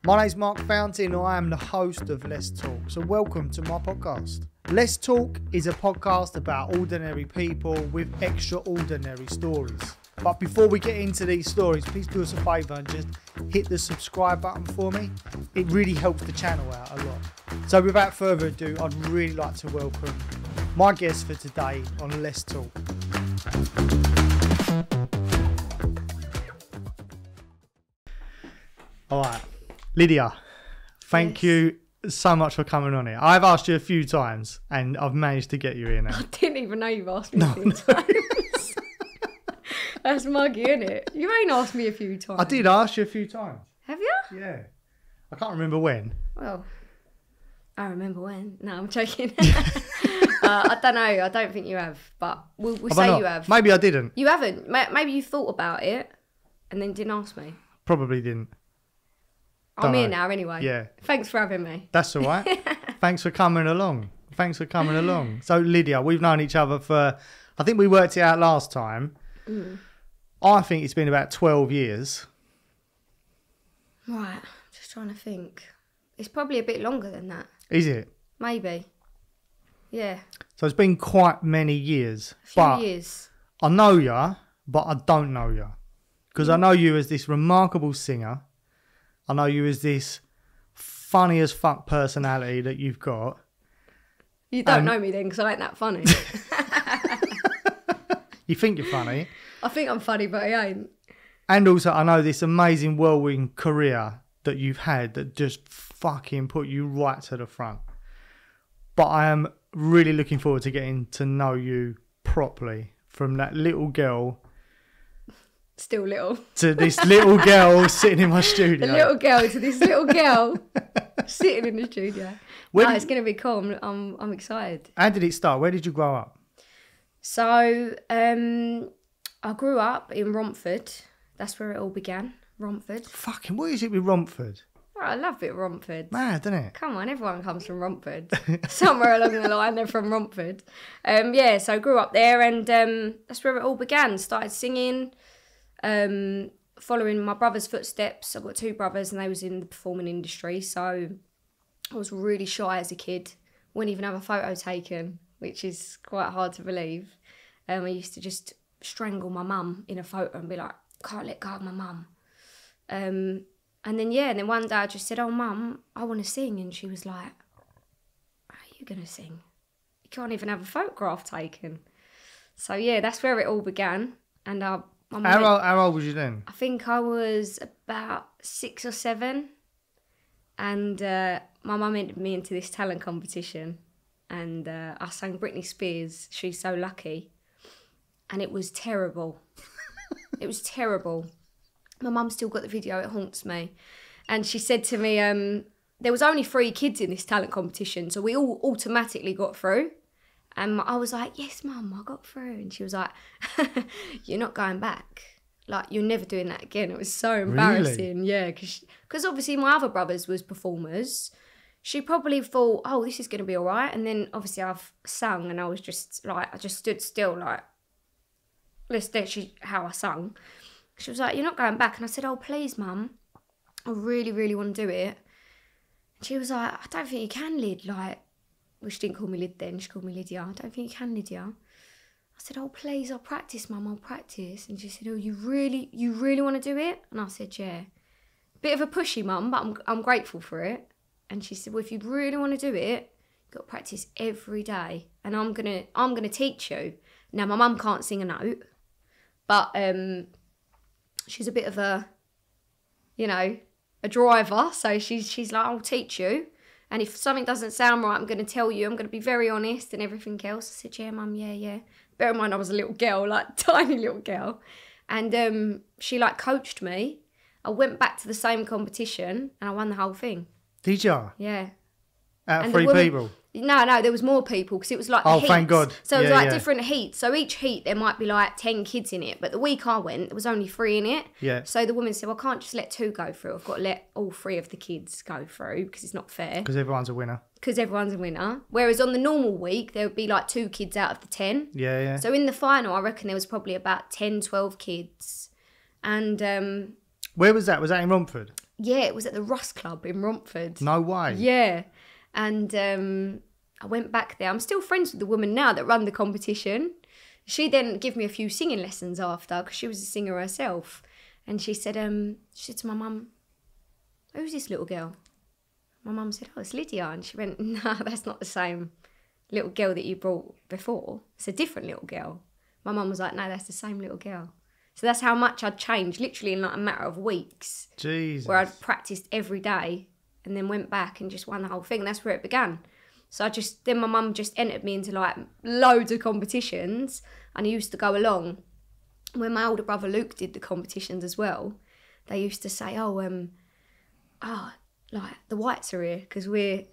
My name's Mark Fountain and I am the host of Let's Talk, so welcome to my podcast. Let's Talk is a podcast about ordinary people with extraordinary stories. But before we get into these stories, please do us a favour and just hit the subscribe button for me. It really helps the channel out a lot. So without further ado, I'd really like to welcome my guest for today on Let's Talk. All right, Lydia, thank you so much for coming on here. I've asked you a few times and I've managed to get you here now. I didn't even know you've asked me a few times. That's muggy, isn't it? You ain't asked me a few times. I did ask you a few times. Have you? Yeah. I can't remember when. Well, I remember when. No, I'm joking. I don't know. I don't think you have, but we'll say you have. Maybe I didn't. You haven't. Maybe you thought about it and then didn't ask me. Probably didn't. I'm here now anyway. Yeah. Thanks for having me. That's all right. Thanks for coming along. So, Lydia, we've known each other for, I think we worked it out last time. I think it's been about 12 years. Right. Just trying to think. It's probably a bit longer than that. Is it? Maybe. Yeah. So it's been quite many years. A few years. I know you, but I don't know you. Because I know you as this remarkable singer. I know you as this funny as fuck personality that you've got. You don't know me then because I ain't that funny. You think you're funny. I think I'm funny, but I ain't. And also, I know this amazing whirlwind career that you've had that just fucking put you right to the front. But I am really looking forward to getting to know you properly. From that little girl. Still little. To this little girl sitting in my studio. A little girl to this little girl sitting in the studio. It's going to be cool. I'm excited. How did it start? Where did you grow up? So, I grew up in Romford. That's where it all began. Romford. Fucking, what is it with Romford? Well, I love a bit of Romford. Mad, isn't it? Come on, everyone comes from Romford. Somewhere along the line, they're from Romford. So I grew up there and that's where it all began. Started singing, following my brother's footsteps. I've got two brothers and they was in the performing industry. So I was really shy as a kid. Wouldn't even have a photo taken, which is quite hard to believe. I used to just strangle my mum in a photo and be like, can't let go of my mum. And then one day I just said, oh, Mum, I want to sing. And she was like, how are you going to sing? You can't even have a photograph taken. So, yeah, that's where it all began. And how old was you then? I think I was about 6 or 7. And my mum entered me into this talent competition. And I sang Britney Spears' She's So Lucky. And it was terrible. It was terrible. My mum still got the video, it haunts me. And she said to me, there was only 3 kids in this talent competition, so we all automatically got through. And I was like, yes, Mum, I got through. And she was like, you're not going back. Like, you're never doing that again. It was so embarrassing. Really? Yeah, because obviously my other brothers was performers. She probably thought, oh, this is going to be all right. And then obviously I've sung and I was just like, I just stood still like, that's how I sung. She was like, you're not going back. And I said, oh, please, Mum. I really, really want to do it. And she was like, I don't think you can, Lyd. Like, well, she didn't call me Lyd then. She called me Lydia. I don't think you can, Lydia. I said, oh, please, I'll practice, Mum. I'll practice. And she said, oh, you really want to do it? And I said, yeah. Bit of a pushy, Mum, but I'm grateful for it. And she said, well, if you really want to do it, you've got to practice every day. And I'm gonna teach you. Now, my mum can't sing a note, but she's a bit of a driver. So she's like, I'll teach you. And if something doesn't sound right, I'm going to tell you. I'm going to be very honest and everything else. I said, yeah, Mum, yeah. Bear in mind, I was a little girl, like tiny little girl. And she like coached me. I went back to the same competition and I won the whole thing. Did you? Yeah. Out of 3 people? No, there was more people because it was like the heats. Thank God. So it was like different heats. So each heat, there might be like 10 kids in it. But the week I went, there was only 3 in it. Yeah. So the woman said, well, I can't just let 2 go through. I've got to let all 3 of the kids go through because it's not fair. Because everyone's a winner. Whereas on the normal week, there would be like 2 kids out of the 10. Yeah. So in the final, I reckon there was probably about 10, 12 kids. And where was that? Was that in Romford? Yeah, it was at the Russ Club in Romford. No way. Yeah. And I went back there. I'm still friends with the woman now that ran the competition. She then gave me a few singing lessons after, because she was a singer herself. And she said to my mum, "Who's this little girl?" My mum said, "Oh, it's Lydia." And she went, "No, that's not the same little girl that you brought before. It's a different little girl." My mum was like, "No, that's the same little girl." So that's how much I'd changed, literally in like a matter of weeks. Jesus. Where I'd practiced every day and then went back and just won the whole thing. That's where it began. So then my mum just entered me into like loads of competitions, and I used to go along. When my older brother Luke did the competitions as well, they used to say, like the Whites are here, because we're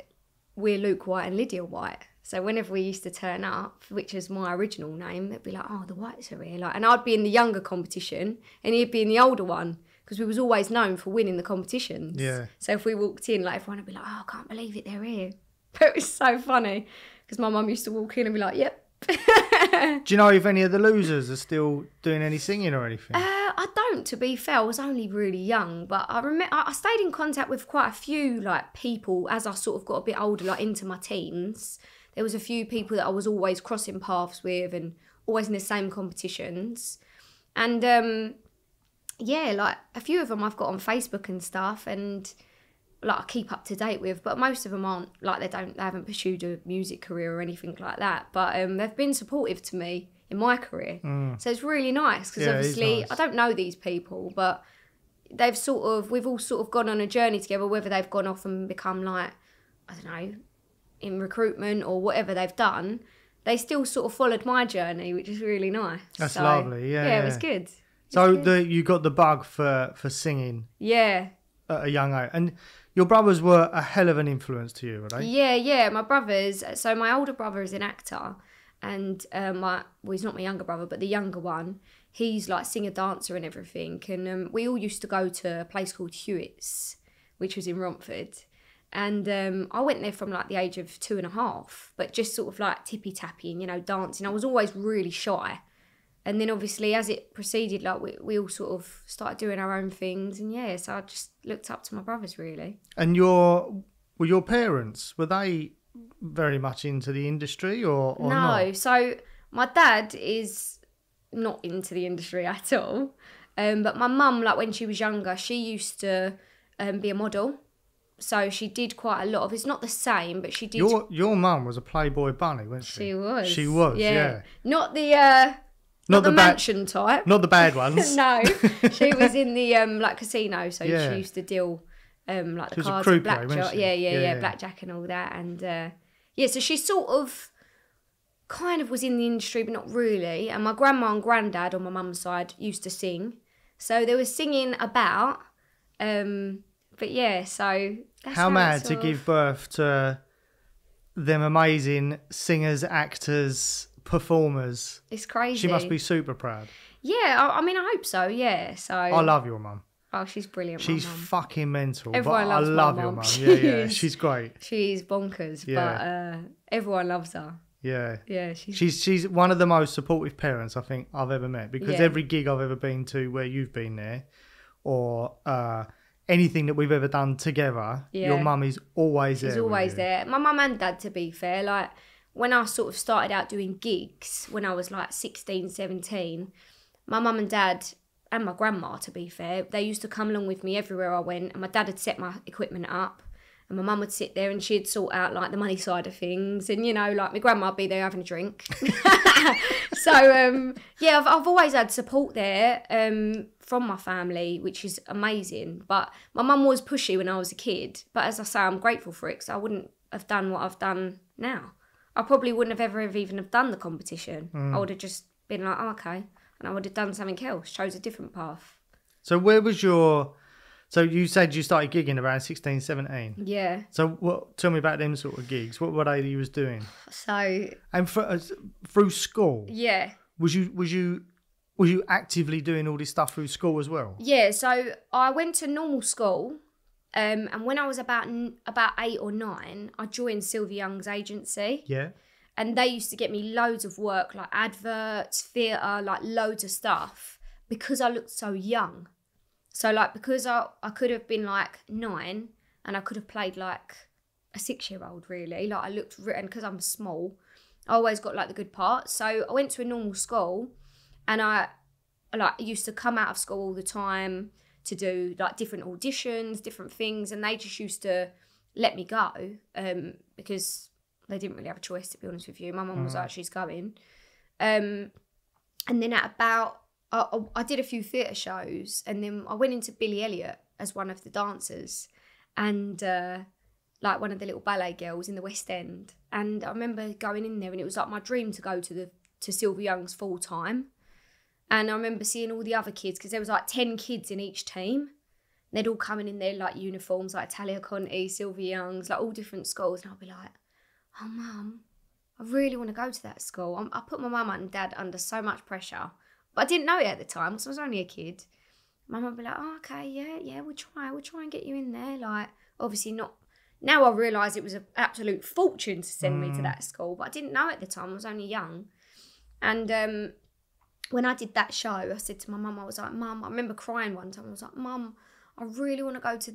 Luke White and Lydia White. So whenever we used to turn up, which is my original name, they'd be like, "Oh, the Whites are here." Like, and I'd be in the younger competition and he'd be in the older one, because we was always known for winning the competitions. Yeah. So if we walked in, like, everyone would be like, "Oh, I can't believe it, they're here." But it was so funny, because my mum used to walk in and be like, "Yep." Do you know if any of the losers are still doing any singing or anything? I don't, to be fair. I was only really young, but I remember I stayed in contact with quite a few like people as I sort of got a bit older, like into my teens. There was a few people that I was always crossing paths with and always in the same competitions. And like a few of them I've got on Facebook and stuff, and like I keep up to date with, but most of them aren't, like they haven't pursued a music career or anything like that. But they've been supportive to me in my career. So it's really nice, because obviously nice. I don't know these people, but we've all sort of gone on a journey together, whether they've gone off and become like, I don't know, in recruitment or whatever they've done, they still sort of followed my journey, which is really nice. That's lovely, yeah. Yeah, it was good. You got the bug for singing. Yeah. At a young age. And your brothers were a hell of an influence to you, were they? Yeah. My brothers, so my older brother is an actor, and he's not my younger brother, but the younger one, he's like singer, dancer and everything. And we all used to go to a place called Hewitt's, which was in Romford. And I went there from like the age of 2.5, but just sort of like tippy-tapping, dancing. I was always really shy. And then obviously as it proceeded, like we all sort of started doing our own things. And yeah, so I just looked up to my brothers really. And your parents, were they very much into the industry or not? No, so my dad is not into the industry at all. But my mum, like when she was younger, she used to be a model. So she did quite a lot of, it's not the same, but she did. Your mum was a Playboy bunny, wasn't she? She was, yeah. Not the mansion type. Not the bad ones. No, she was in the like casino, so she used to deal like the cards and blackjack. Yeah, blackjack and all that. And so she sort of kind of was in the industry, but not really. And my grandma and granddad on my mum's side used to sing, so they were singing about. But yeah, so that's how mad to give birth to them amazing singers, actors, performers. It's crazy. She must be super proud. Yeah, I mean, I hope so, yeah. So I love your mum. Oh, she's brilliant. She's fucking mental. Everyone loves I love my your mum. mum. Yeah, she's great. She's bonkers, but everyone loves her. Yeah. She's one of the most supportive parents I think I've ever met, because every gig I've ever been to where you've been there, or anything that we've ever done together, your mum is always there. She's always there. My mum and dad, to be fair, like when I sort of started out doing gigs when I was like 16, 17, my mum and dad and my grandma, to be fair, they used to come along with me everywhere I went, and my dad had set my equipment up, and my mum would sit there and she'd sort out like the money side of things, and like my grandma would be there having a drink. So I've always had support there from my family, which is amazing. But my mum was pushy when I was a kid, but as I say, I'm grateful for it, because I wouldn't have done what I've done now. I probably wouldn't have ever even have done the competition. I would have just been like, okay, and I would have done something else, chose a different path. So where was so you said you started gigging around 16, 17? Yeah. So tell me about them sort of gigs. What were they that you was doing? So... And through school? Yeah. Was you actively doing all this stuff through school as well? Yeah, so I went to normal school, and when I was about 8 or 9, I joined Sylvia Young's agency. Yeah. And they used to get me loads of work, like adverts, theatre, like loads of stuff, because I looked so young. So like, because I could have been like 9 and I could have played like a 6-year-old really. Like I looked, and because I'm small, I always got like the good parts. So I went to a normal school and I used to come out of school all the time to do like different auditions, different things. And they just used to let me go because they didn't really have a choice, to be honest with you. My mum was like, she's going. And then at about, I did a few theatre shows, and then I went into Billy Elliot as one of the dancers, and like one of the little ballet girls in the West End. And I remember going in there, and it was like my dream to go to Sylvia Young's full time. And I remember seeing all the other kids, because there was like 10 kids in each team. They'd all come in their like uniforms, like Talia Conti, Sylvia Young's, like all different schools, and I'd be like, oh mum, I really want to go to that school. I put my mum and dad under so much pressure. But I didn't know it at the time, because I was only a kid. Mum would be like, oh, okay, yeah, we'll try and get you in there. Like, obviously not. Now I realise it was an absolute fortune to send me to that school, but I didn't know at the time. I was only young. And when I did that show, I said to my mum, I was like, Mum, I remember crying one time. I was like, Mum, I really want to go to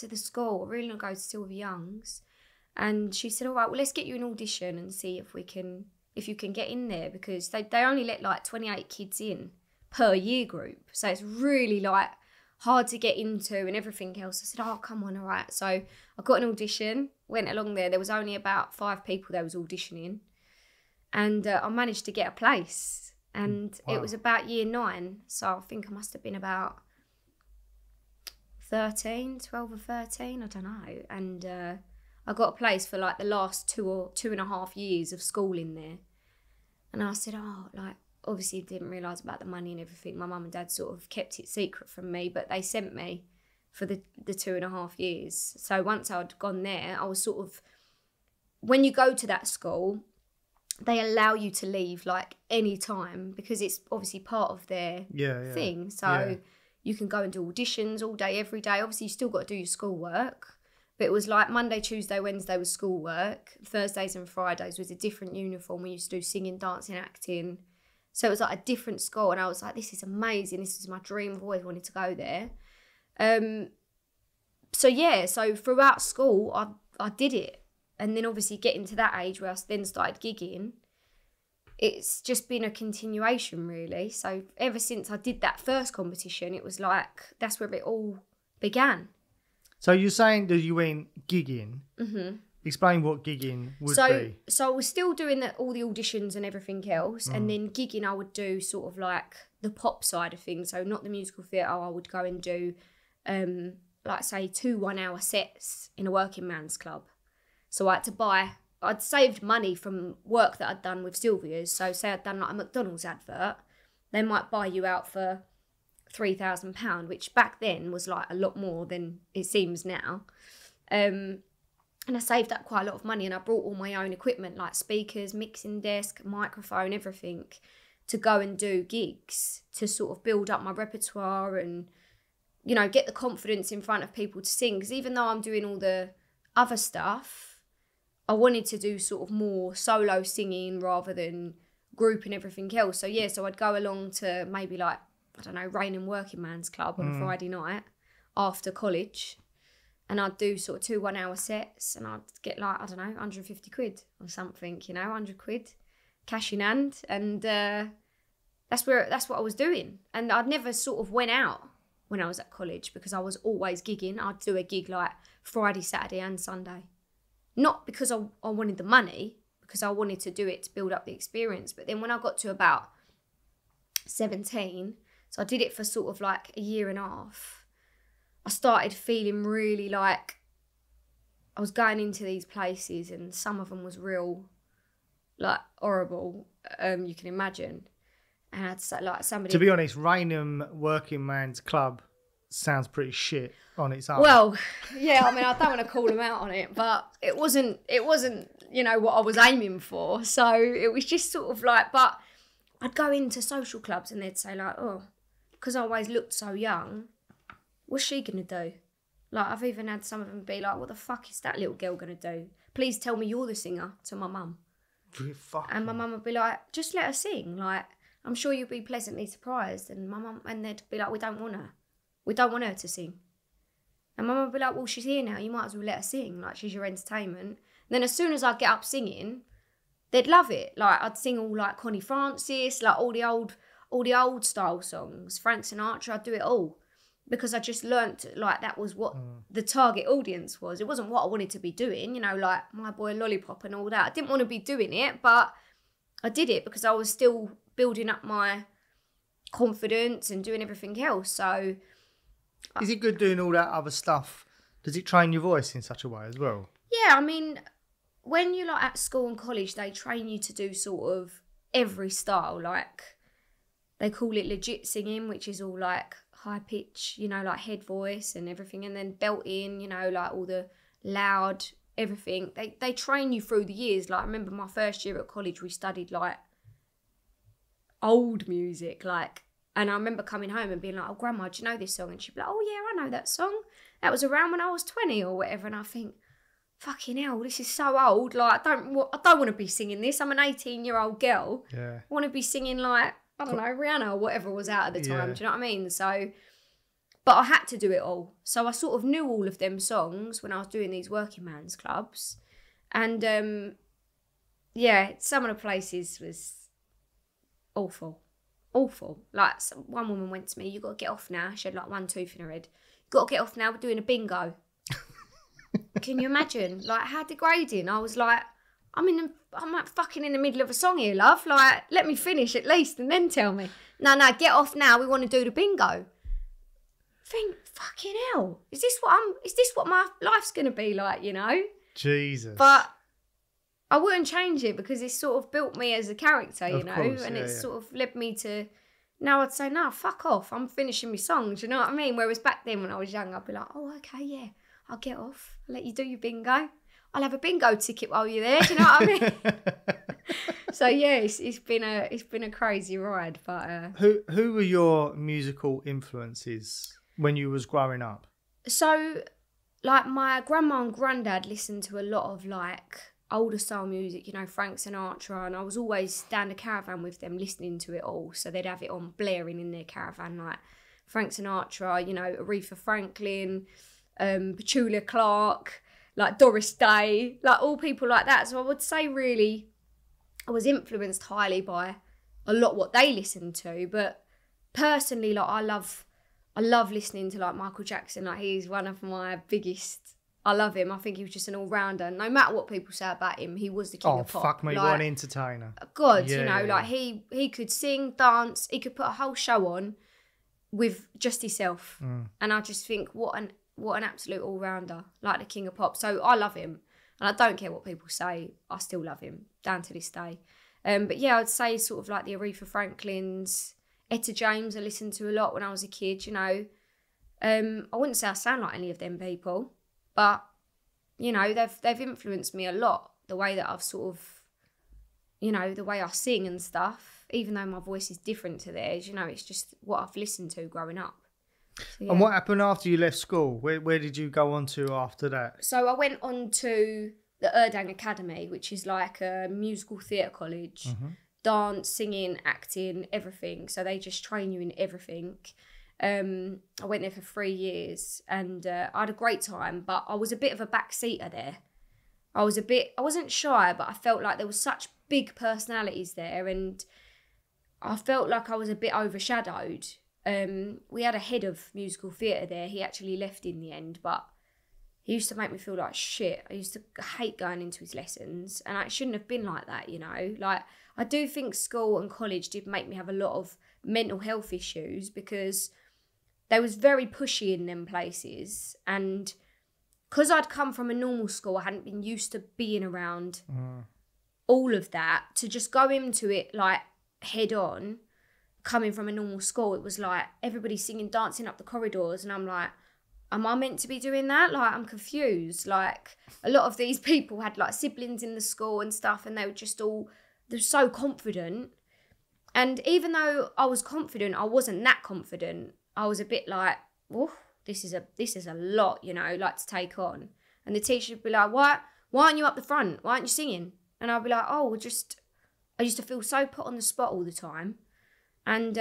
the school. I really want to go to Sylvia Young's. And she said, all right, well, let's get you an audition and see if you can get in there, because they only let like 28 kids in per year group. So it's really like hard to get into and everything else. I said, oh, come on, all right. So I got an audition, went along there. There was only about 5 people that was auditioning. And I managed to get a place. And It was about year 9. So I think I must have been about 12 or 13, I don't know. And I got a place for like the last 2.5 years of school in there. And I said, oh, like, obviously didn't realise about the money and everything. My mum and dad sort of kept it secret from me, but they sent me for the 2.5 years. So once I'd gone there, I was sort of, when you go to that school, they allow you to leave like any time, because it's obviously part of their thing. So you can go and do auditions all day, every day. Obviously you still got to do your schoolwork. But it was like Monday, Tuesday, Wednesday was schoolwork. Thursdays and Fridays was a different uniform. We used to do singing, dancing, acting. So it was like a different school. And I was like, this is amazing. This is my dream. I've always wanted to go there. So throughout school, I did it. And then obviously getting to that age where I then started gigging, it's just been a continuation really. So ever since I did that first competition, it was like, that's where it all began. So you're saying that you went gigging. Mm-hmm. Explain what gigging would be. So I was still doing all the auditions and everything else. And then gigging, I would do sort of like the pop side of things. So not the musical theatre. I would go and do, like say, 2 one-hour sets in a working man's club. So I'd saved money from work that I'd done with Sylvia's. So say I'd done like a McDonald's advert. They might buy you out for £3,000, which back then was like a lot more than it seems now. And I saved up quite a lot of money, and I brought all my own equipment like speakers, mixing desk, microphone, everything, to go and do gigs to sort of build up my repertoire and, you know, get the confidence in front of people to sing. Because even though I'm doing all the other stuff, I wanted to do sort of more solo singing rather than group and everything else. So I'd go along to maybe like, I don't know, Rain and Working Man's Club on a Friday night after college, and I'd do sort of 2 one-hour sets, and I'd get like, I don't know, 150 quid or something, you know, 100 quid cash in hand. And that's what I was doing. And I'd never sort of went out when I was at college, because I was always gigging. I'd do a gig like Friday, Saturday and Sunday. Not because I wanted the money, because I wanted to do it to build up the experience. But then when I got to about 17, so I did it for sort of like a year and a half, I started feeling really like I was going into these places, and some of them was real, like, horrible, you can imagine. And I'd say, like, somebody... To be honest, Rainham Working Man's Club sounds pretty shit on its own. Well, yeah, I mean, I don't want to call them out on it, but it wasn't, you know, what I was aiming for. So it was just sort of like, but I'd go into social clubs and they'd say like, oh, because I always looked so young, what's she going to do? Like, I've even had some of them be like, what the fuck is that little girl going to do? Please tell me you're the singer, to my mum. And my mum would be like, just let her sing. Like, I'm sure you'll be pleasantly surprised. And my mum, and they'd be like, we don't want her. We don't want her to sing. And my mum would be like, well, she's here now. You might as well let her sing. Like, she's your entertainment. And then as soon as I'd get up singing, they'd love it. Like, I'd sing all like Connie Francis, like all the old style songs, Frank Sinatra. I'd do it all because I just learnt like that was what the target audience was. It wasn't what I wanted to be doing, you know, like My Boy Lollipop and all that. I didn't want to be doing it, but I did it because I was still building up my confidence and doing everything else. So, is it good doing all that other stuff? Does it train your voice in such a way as well? Yeah, I mean, when you're like at school and college, they train you to do sort of every style. Like, they call it legit singing, which is all like high pitch, you know, like head voice and everything, and then belting, you know, like all the loud everything. They train you through the years. Like, I remember my first year at college, we studied like old music, like, and I remember coming home and being like, oh, Grandma, do you know this song? And she'd be like, oh yeah, I know that song. That was around when I was 20 or whatever. And I think, fucking hell, this is so old. Like, I don't want to be singing this. I'm an 18-year-old girl. Yeah. I want to be singing like, I don't know, Rihanna or whatever was out at the time. Yeah. Do you know what I mean? So, but I had to do it all. So I sort of knew all of them songs when I was doing these working man's clubs. And yeah, some of the places was awful. Like, one woman went to me, you got to get off now. She had like one tooth in her head. You got to get off now, we're doing a bingo. Can you imagine? Like, how degrading. I was like, I'm like fucking in the middle of a song here, love. Like, let me finish at least and then tell me. No, get off now, we want to do the bingo. Think, fucking hell. Is this what my life's gonna be like, you know? Jesus. But I wouldn't change it because it's sort of built me as a character, you know, course, and yeah, it's yeah. sort of led me to, now I'd say, no, fuck off, I'm finishing my songs, you know what I mean? Whereas back then when I was young, I'd be like, oh, okay, yeah, I'll get off, I'll let you do your bingo. I'll have a bingo ticket while you're there, do you know what I mean? So yeah, it's been a crazy ride, but... Who were your musical influences when you was growing up? So, like, my grandma and granddad listened to a lot of, like, older style music, you know, Frank Sinatra, and I was always down the caravan with them listening to it all, so they'd have it on blaring in their caravan, like Frank Sinatra, you know, Aretha Franklin, Petula Clark, like Doris Day, like all people like that. So I would say really I was influenced highly by a lot what they listened to, but personally, like, I love listening to like Michael Jackson. Like, he's one of my biggest. I love him. I think he was just an all-rounder. No matter what people say about him, he was the king of pop. Oh, fuck me, like, what an entertainer. God, Yeah, you know, yeah, like he could sing, dance, he could put a whole show on with just himself. And I just think, what an absolute all-rounder, like the king of pop. So I love him. And I don't care what people say, I still love him, down to this day. But yeah, I'd say sort of like the Aretha Franklins, Etta James I listened to a lot when I was a kid, you know. I wouldn't say I sound like any of them people, but, you know, they've influenced me a lot, the way that I've sort of, you know, the way I sing and stuff, even though my voice is different to theirs, you know, it's just what I've listened to growing up. So, yeah. And what happened after you left school? Where did you go on to after that? So I went on to the Erdang Academy, which is like a musical theatre college, dance, singing, acting, everything. So they just train you in everything. I went there for 3 years and I had a great time, but I was a bit of a backseater there. I wasn't shy, but I felt like there was such big personalities there and I felt like I was a bit overshadowed. We had a head of musical theatre there. He actually left in the end, but he used to make me feel like shit. I used to hate going into his lessons and it shouldn't have been like that, you know. Like, I do think school and college did make me have a lot of mental health issues because they was very pushy in them places, and because I'd come from a normal school, I hadn't been used to being around all of that, to just go into it like head on, coming from a normal school, it was like everybody singing, dancing up the corridors, and I'm like, am I meant to be doing that? Like, I'm confused. Like, a lot of these people had like siblings in the school and stuff, and they're so confident. And even though I was confident, I wasn't that confident. I was a bit like, oh, this is a lot, you know, like to take on. And the teacher would be like, why aren't you up the front? Why aren't you singing? And I'd be like, oh, I used to feel so put on the spot all the time. And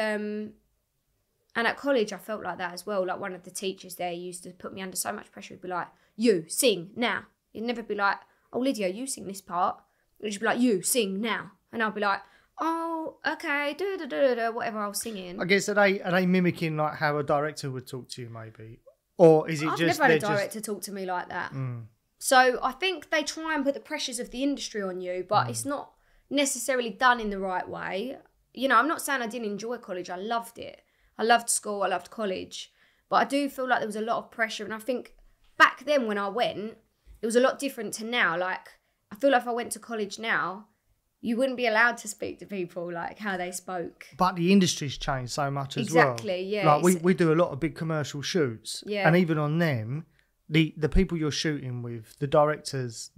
And at college, I felt like that as well. Like one of the teachers there used to put me under so much pressure. He'd be like, you, sing now. He'd never be like, oh, Lydia, you sing this part. He'd just be like, you, sing now. And I'll be like, oh, okay, whatever I was singing. I guess, are they mimicking like how a director would talk to you maybe? Or is it I've just... never had a director talk to me like that. So I think they try and put the pressures of the industry on you, but it's not necessarily done in the right way. You know, I'm not saying I didn't enjoy college. I loved it. I loved school. I loved college. But I do feel like there was a lot of pressure. And I think back then when I went, it was a lot different to now. Like, I feel like if I went to college now, you wouldn't be allowed to speak to people like how they spoke. But the industry's changed so much as well. Exactly, yeah. Like we do a lot of big commercial shoots. Yeah. And even on them, the people you're shooting with, the directors,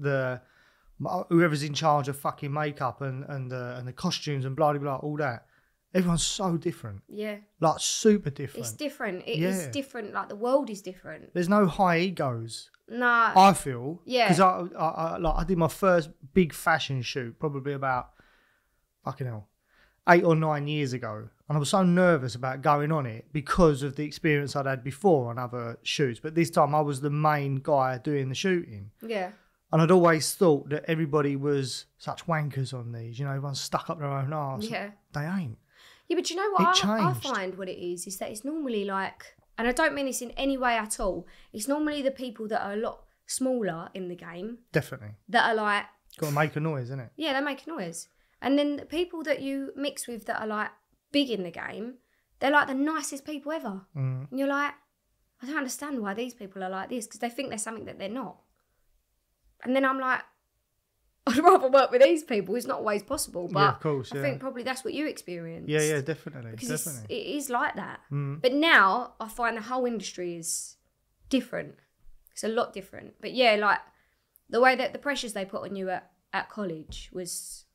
whoever's in charge of fucking makeup and the costumes and blah, blah, blah, all that, everyone's so different. Yeah. Like super different. It's different. It is different. Like the world is different. There's no high egos. No. I feel. Yeah. Because I did my first big fashion shoot probably about, fucking hell, 8 or 9 years ago. And I was so nervous about going on it because of the experience I'd had before on other shoots. But this time I was the main guy doing the shooting. Yeah. And I'd always thought that everybody was such wankers on these. You know, everyone's stuck up their own arse. Yeah. They ain't. Yeah, but you know what It I changed. find what it is that it's normally like, and I don't mean this in any way at all, it's normally the people that are a lot smaller in the game Definitely. that are like... Got to make a noise, isn't it? Yeah, they make a noise. And then the people that you mix with that are like big in the game, they're like the nicest people ever. And you're like, I don't understand why these people are like this, because they think they're something that they're not. And then I'm like, I'd rather work with these people. It's not always possible, but Yeah, of course, I think probably that's what you experienced. Yeah, definitely. Because Definitely. it is like that. But now I find the whole industry is different. It's a lot different. But yeah, like the way that the pressures they put on you at college was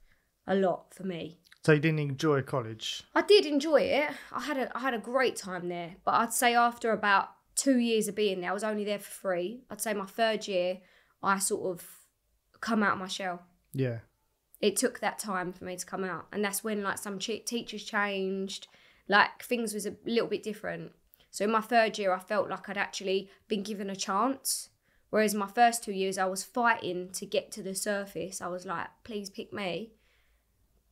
a lot for me. So you didn't enjoy college? I did enjoy it. I had a great time there. But I'd say after about 2 years of being there, I was only there for 3. I'd say my 3rd year, I sort of come out of my shell. Yeah. It took that time for me to come out. And that's when like some teachers changed. Like things was a little bit different. So in my 3rd year, I felt like I'd actually been given a chance. Whereas my first 2 years, I was fighting to get to the surface. I was like, please pick me.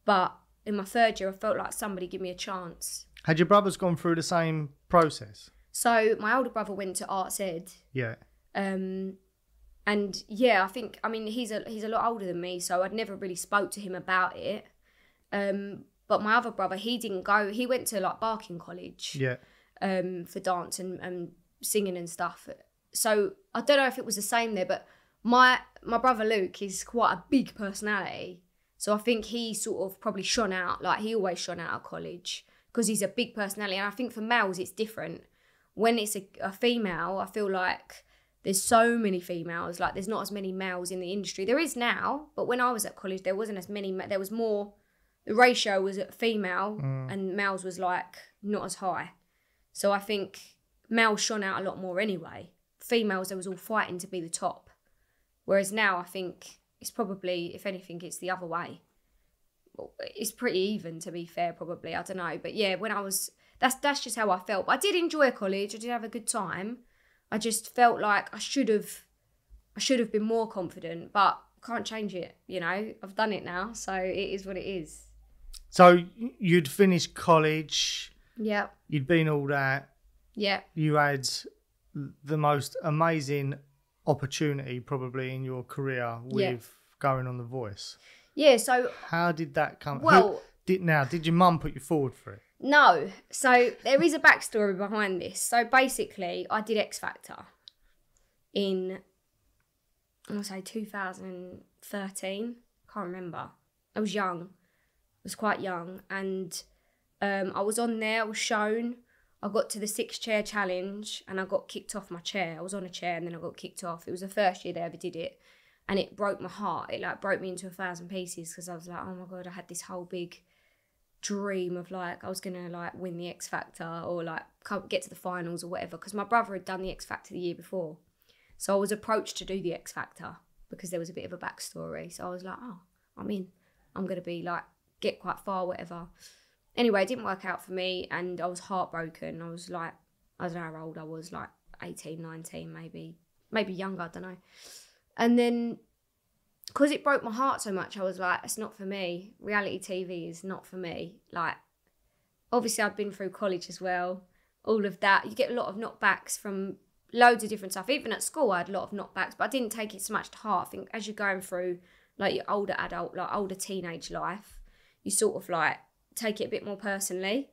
But in my 3rd year, I felt like somebody give me a chance. Had your brothers gone through the same process? So my older brother went to arts ed. Yeah. And yeah, I mean, he's a lot older than me, so I'd never really spoke to him about it. But my other brother, he didn't go. He went to like Barking College. Yeah. For dance and singing and stuff. So I don't know if it was the same there, but my brother Luke is quite a big personality. So I think he sort of probably shone out, like he always shone out at college because he's a big personality. And I think for males it's different. When it's a female, I feel like there's so many females, like there's not as many males in the industry. There is now, but when I was at college, there wasn't as many, there was more, the ratio was female and males was like not as high. So I think males shone out a lot more anyway. Females, there was all fighting to be the top. Whereas now I think it's probably, if anything, it's the other way. It's pretty even, to be fair, probably. I don't know. But yeah, when I was, that's just how I felt. But I did enjoy college. I did have a good time. I just felt like I should have been more confident, but can't change it, you know. I've done it now, so it is what it is. So you'd finished college. Yeah. You'd been all that. Yeah. You had the most amazing opportunity probably in your career with going on The Voice. Yeah, so... How did that come? Well... Did your mum put you forward for it? No. So there is a backstory behind this. So basically, I did X Factor in, I'm going to say 2013. Can't remember. I was young. I was quite young. And I was on there. I was shown. I got to the 6-chair challenge and I got kicked off my chair. I was on a chair and then I got kicked off. It was the first year they ever did it. And it broke my heart. It like broke me into 1,000 pieces because I was like, oh my God, I had this whole big dream of like I was gonna like win the X Factor or like get to the finals or whatever, because my brother had done the X Factor the year before, so I was approached to do the X Factor because there was a bit of a backstory. So I was like, oh, I'm in, I'm gonna be like get quite far, whatever. Anyway, it didn't work out for me, and I was heartbroken. I was like, I don't know how old I was, like 18, 19, maybe younger, I don't know. And then, because it broke my heart so much, I was like, it's not for me. Reality TV is not for me. Like, obviously I'd been through college as well, all of that. You get a lot of knockbacks from loads of different stuff. Even at school, I had a lot of knockbacks, but I didn't take it so much to heart. I think as you're going through, like, your older adult, like, older teenage life, you sort of, like, take it a bit more personally.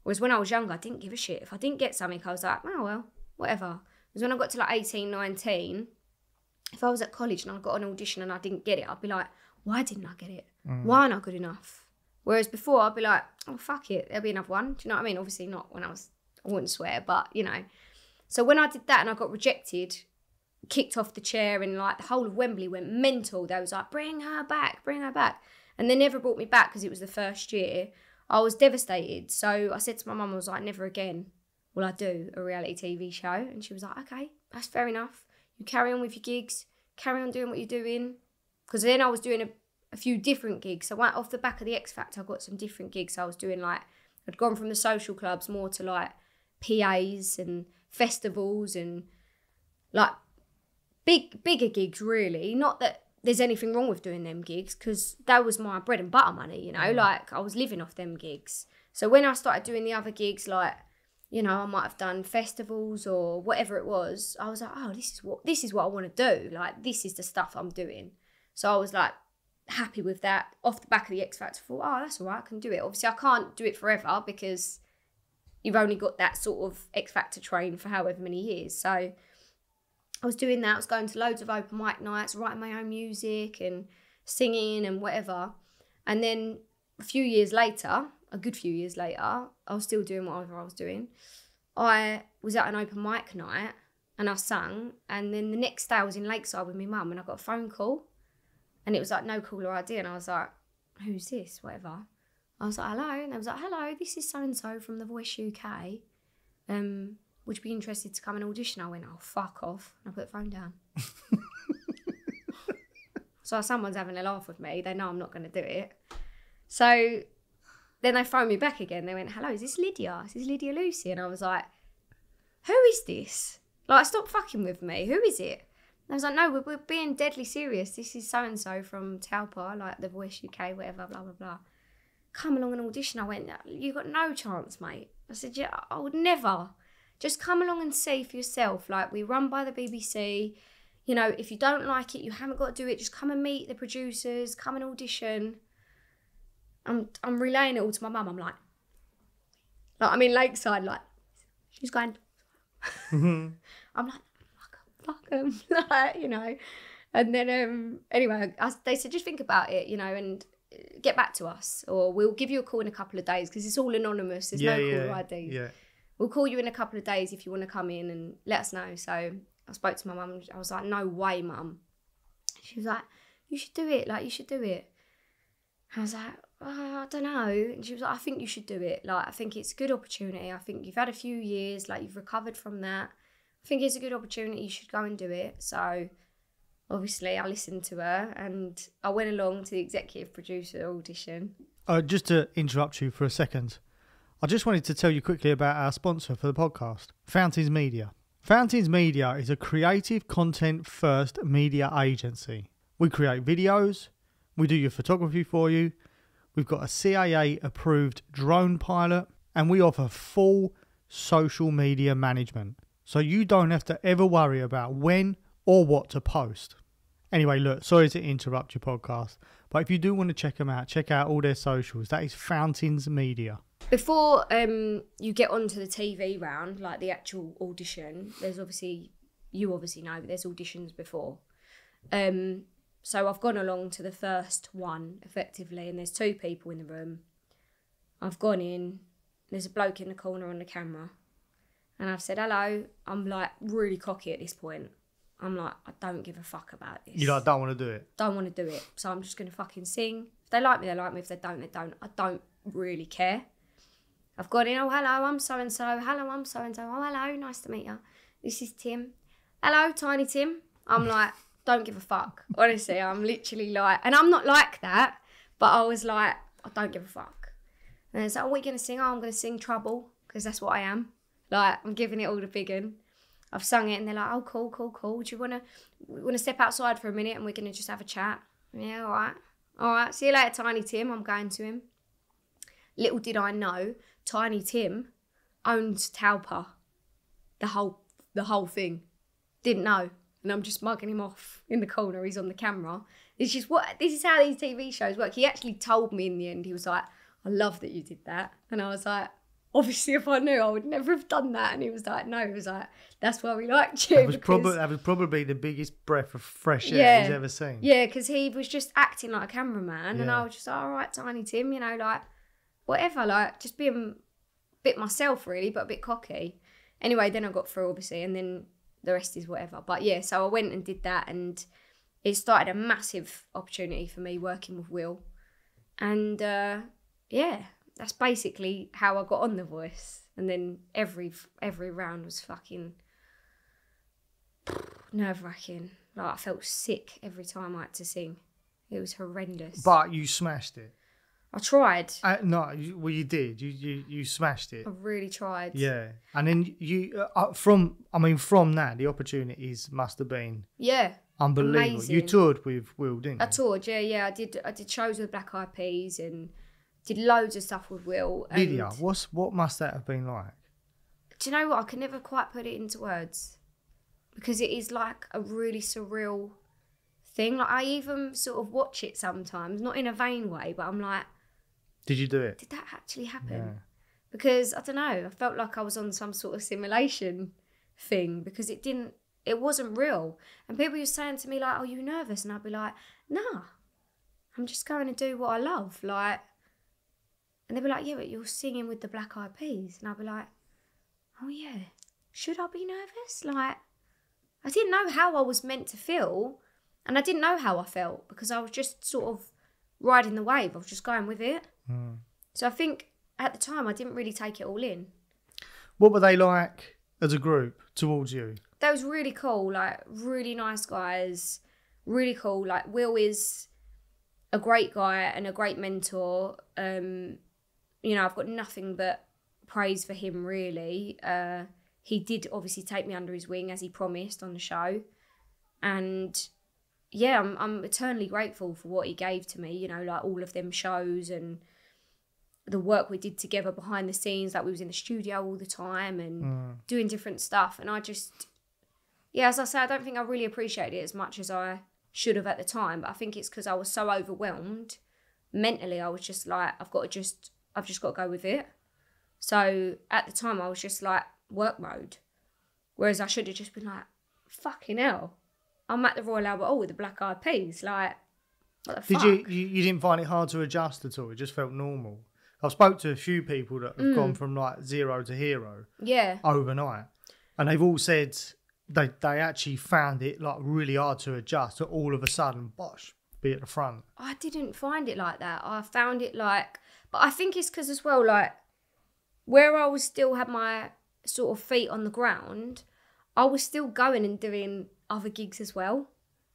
Whereas when I was younger, I didn't give a shit. If I didn't get something, I was like, oh, well, whatever. Because when I got to, like, 18, 19, if I was at college and I got an audition and I didn't get it, I'd be like, why didn't I get it? Why am I not good enough? Whereas before, I'd be like, oh, fuck it, there'll be another one. Do you know what I mean? Obviously not when I wouldn't swear, but, you know. So when I did that and I got rejected, kicked off the chair, and, like, the whole of Wembley went mental. They was like, bring her back, bring her back. And they never brought me back because it was the first year. I was devastated. So I said to my mum, I was like, never again will I do a reality TV show. And she was like, okay, that's fair enough. You carry on with your gigs, carry on doing what you're doing. Because then I was doing a few different gigs. So off the back of the X Factor, I got some different gigs. I was doing, like, I'd gone from the social clubs more to, like, PAs and festivals and, like, bigger gigs, really. Not that there's anything wrong with doing them gigs, because that was my bread and butter money, you know. Like, I was living off them gigs. So when I started doing the other gigs, like, you know, I might have done festivals or whatever it was, I was like, oh, this is what I want to do. Like, this is the stuff I'm doing. So I was, like, happy with that. Off the back of the X Factor, I thought, oh, that's all right, I can do it. Obviously, I can't do it forever because you've only got that sort of X Factor train for however many years. So I was doing that. I was going to loads of open mic nights, writing my own music and singing and whatever. And then a good few years later, I was still doing whatever I was doing. I was at an open mic night and I sang. And then the next day I was in Lakeside with my mum and I got a phone call. And it was like no caller ID. And I was like, who's this? Whatever. I was like, hello. And they was like, hello, this is so-and-so from The Voice UK. Would you be interested to come and audition? I went, oh, fuck off. And I put the phone down. So someone's having a laugh with me. They know I'm not going to do it. So then they phoned me back again. They went, hello, is this Lydia? Is this Lydia Lucy? And I was like, who is this? Like, stop fucking with me. Who is it? And I was like, no, we're being deadly serious. This is so-and-so from Taupo, like The Voice UK, whatever, blah, blah, blah. Come along and audition. I went, you got no chance, mate. I said, yeah, I would never. Just come along and see for yourself. Like, we run by the BBC. You know, if you don't like it, you haven't got to do it. Just come and meet the producers. Come and audition. I'm relaying it all to my mum. I'm like, I'm in Lakeside, like, she's going. I'm like, fuck them, like, you know. And then, anyway, they said, just think about it, you know, and get back to us. Or we'll give you a call in a couple of days, because it's all anonymous. There's no caller IDs. Yeah. We'll call you in a couple of days if you want to come in and let us know. So I spoke to my mum. I was like, no way, mum. She was like, you should do it. Like, you should do it. I was like, I don't know. And she was like, I think you should do it. Like, I think it's a good opportunity. I think you've had a few years. Like, you've recovered from that. I think it's a good opportunity. You should go and do it. So obviously I listened to her and I went along to the executive producer audition. Just to interrupt you for a second. I just wanted to tell you quickly about our sponsor for the podcast, Fountains Media. Fountains Media is a creative content first media agency. We create videos, we do your photography for you, we've got a CAA approved drone pilot, and we offer full social media management. So you don't have to ever worry about when or what to post. Anyway, look, sorry to interrupt your podcast, but if you do want to check them out, check out all their socials. That is Fountains Media. Before you get onto the TV round, like the actual audition, there's obviously, you obviously know, but there's auditions before. So I've gone along to the first one, effectively, and there's 2 people in the room. I've gone in, there's a bloke in the corner on the camera, and I've said, hello. I'm, like, really cocky at this point. I'm like, I don't give a fuck about this. You like, don't want to do it? Don't want to do it. So I'm just going to fucking sing. If they like me, they like me. If they don't, they don't. I don't really care. I've got in, oh, hello, I'm so-and-so. Hello, I'm so-and-so. Oh, hello, nice to meet you. This is Tim. Hello, Tiny Tim. I'm like, don't give a fuck. Honestly, I'm literally like, and I'm not like that, but I was like, I don't give a fuck. And it's like, oh, what are you going to sing? Oh, I'm going to sing Trouble, because that's what I am. Like, I'm giving it all the big one. I've sung it, and they're like, oh, cool. Do you want to step outside for a minute, and we're going to just have a chat? Yeah, all right. See you later, Tiny Tim. I'm going to him. Little did I know, Tiny Tim owns Taupa. The whole thing. Didn't know. And I'm just mugging him off in the corner. He's on the camera. This is how these TV shows work. He actually told me in the end, he was like, I love that you did that. And I was like, obviously if I knew, I would never have done that. And he was like, no. He was like, that's why we liked you. That was probably the biggest breath of fresh air he's ever seen. Yeah, because he was just acting like a cameraman. Yeah. And I was just like, all right, Tiny Tim, you know, like, whatever. Like, just being a bit myself, really, but a bit cocky. Anyway, then I got through, obviously, and then the rest is whatever. But yeah, so I went and did that, and it started a massive opportunity for me working with Will. And yeah, that's basically how I got on The Voice. And then every round was fucking nerve-wracking. Like, I felt sick every time I had to sing. It was horrendous. But you smashed it. I tried. No, you did. You smashed it. I really tried. Yeah, and then from that, the opportunities must have been unbelievable. Amazing. You toured with Will, didn't you? I toured, yeah. I did shows with Black Eyed Peas and did loads of stuff with Will. Lydia, what must that have been like? Do you know what? I can never quite put it into words because it is like a really surreal thing. Like, I even sort of watch it sometimes, not in a vain way, but I'm like, did you do it? Did that actually happen? Yeah. Because, I don't know, I felt like I was on some sort of simulation thing because it wasn't real. And people were saying to me, like, are you nervous? And I'd be like, nah, I'm just going to do what I love. Like, and they'd be like, yeah, but you're singing with the Black Eyed Peas. And I'd be like, oh yeah, should I be nervous? Like, I didn't know how I was meant to feel. And I didn't know how I felt because I was just sort of riding the wave. I was just going with it. So I think at the time I didn't really take it all in. What were they like as a group towards you? That was really cool. Like, really nice guys. Really cool. Like, Will is a great guy and a great mentor. You know, I've got nothing but praise for him, really. He did obviously take me under his wing as he promised on the show. And yeah, I'm eternally grateful for what he gave to me, you know, like all of them shows and the work we did together behind the scenes, like we was in the studio all the time and doing different stuff. And I just, yeah, as I say, I don't think I really appreciated it as much as I should have at the time, but I think it's because I was so overwhelmed mentally. I was just like, I've just got to go with it. So at the time I was just like work mode, whereas I should have just been like, fucking hell, I'm at the Royal Albert Hall with the Black Eyed Peas. Like, what the fuck? Did you didn't find it hard to adjust at all? It just felt normal. I've spoke to a few people that have gone from like zero to hero overnight. And they've all said they actually found it like really hard to adjust to all of a sudden, bosh, be at the front. I didn't find it like that. I found it like, but I think it's because as well, like, where I was still had my sort of feet on the ground, I was still going and doing other gigs as well.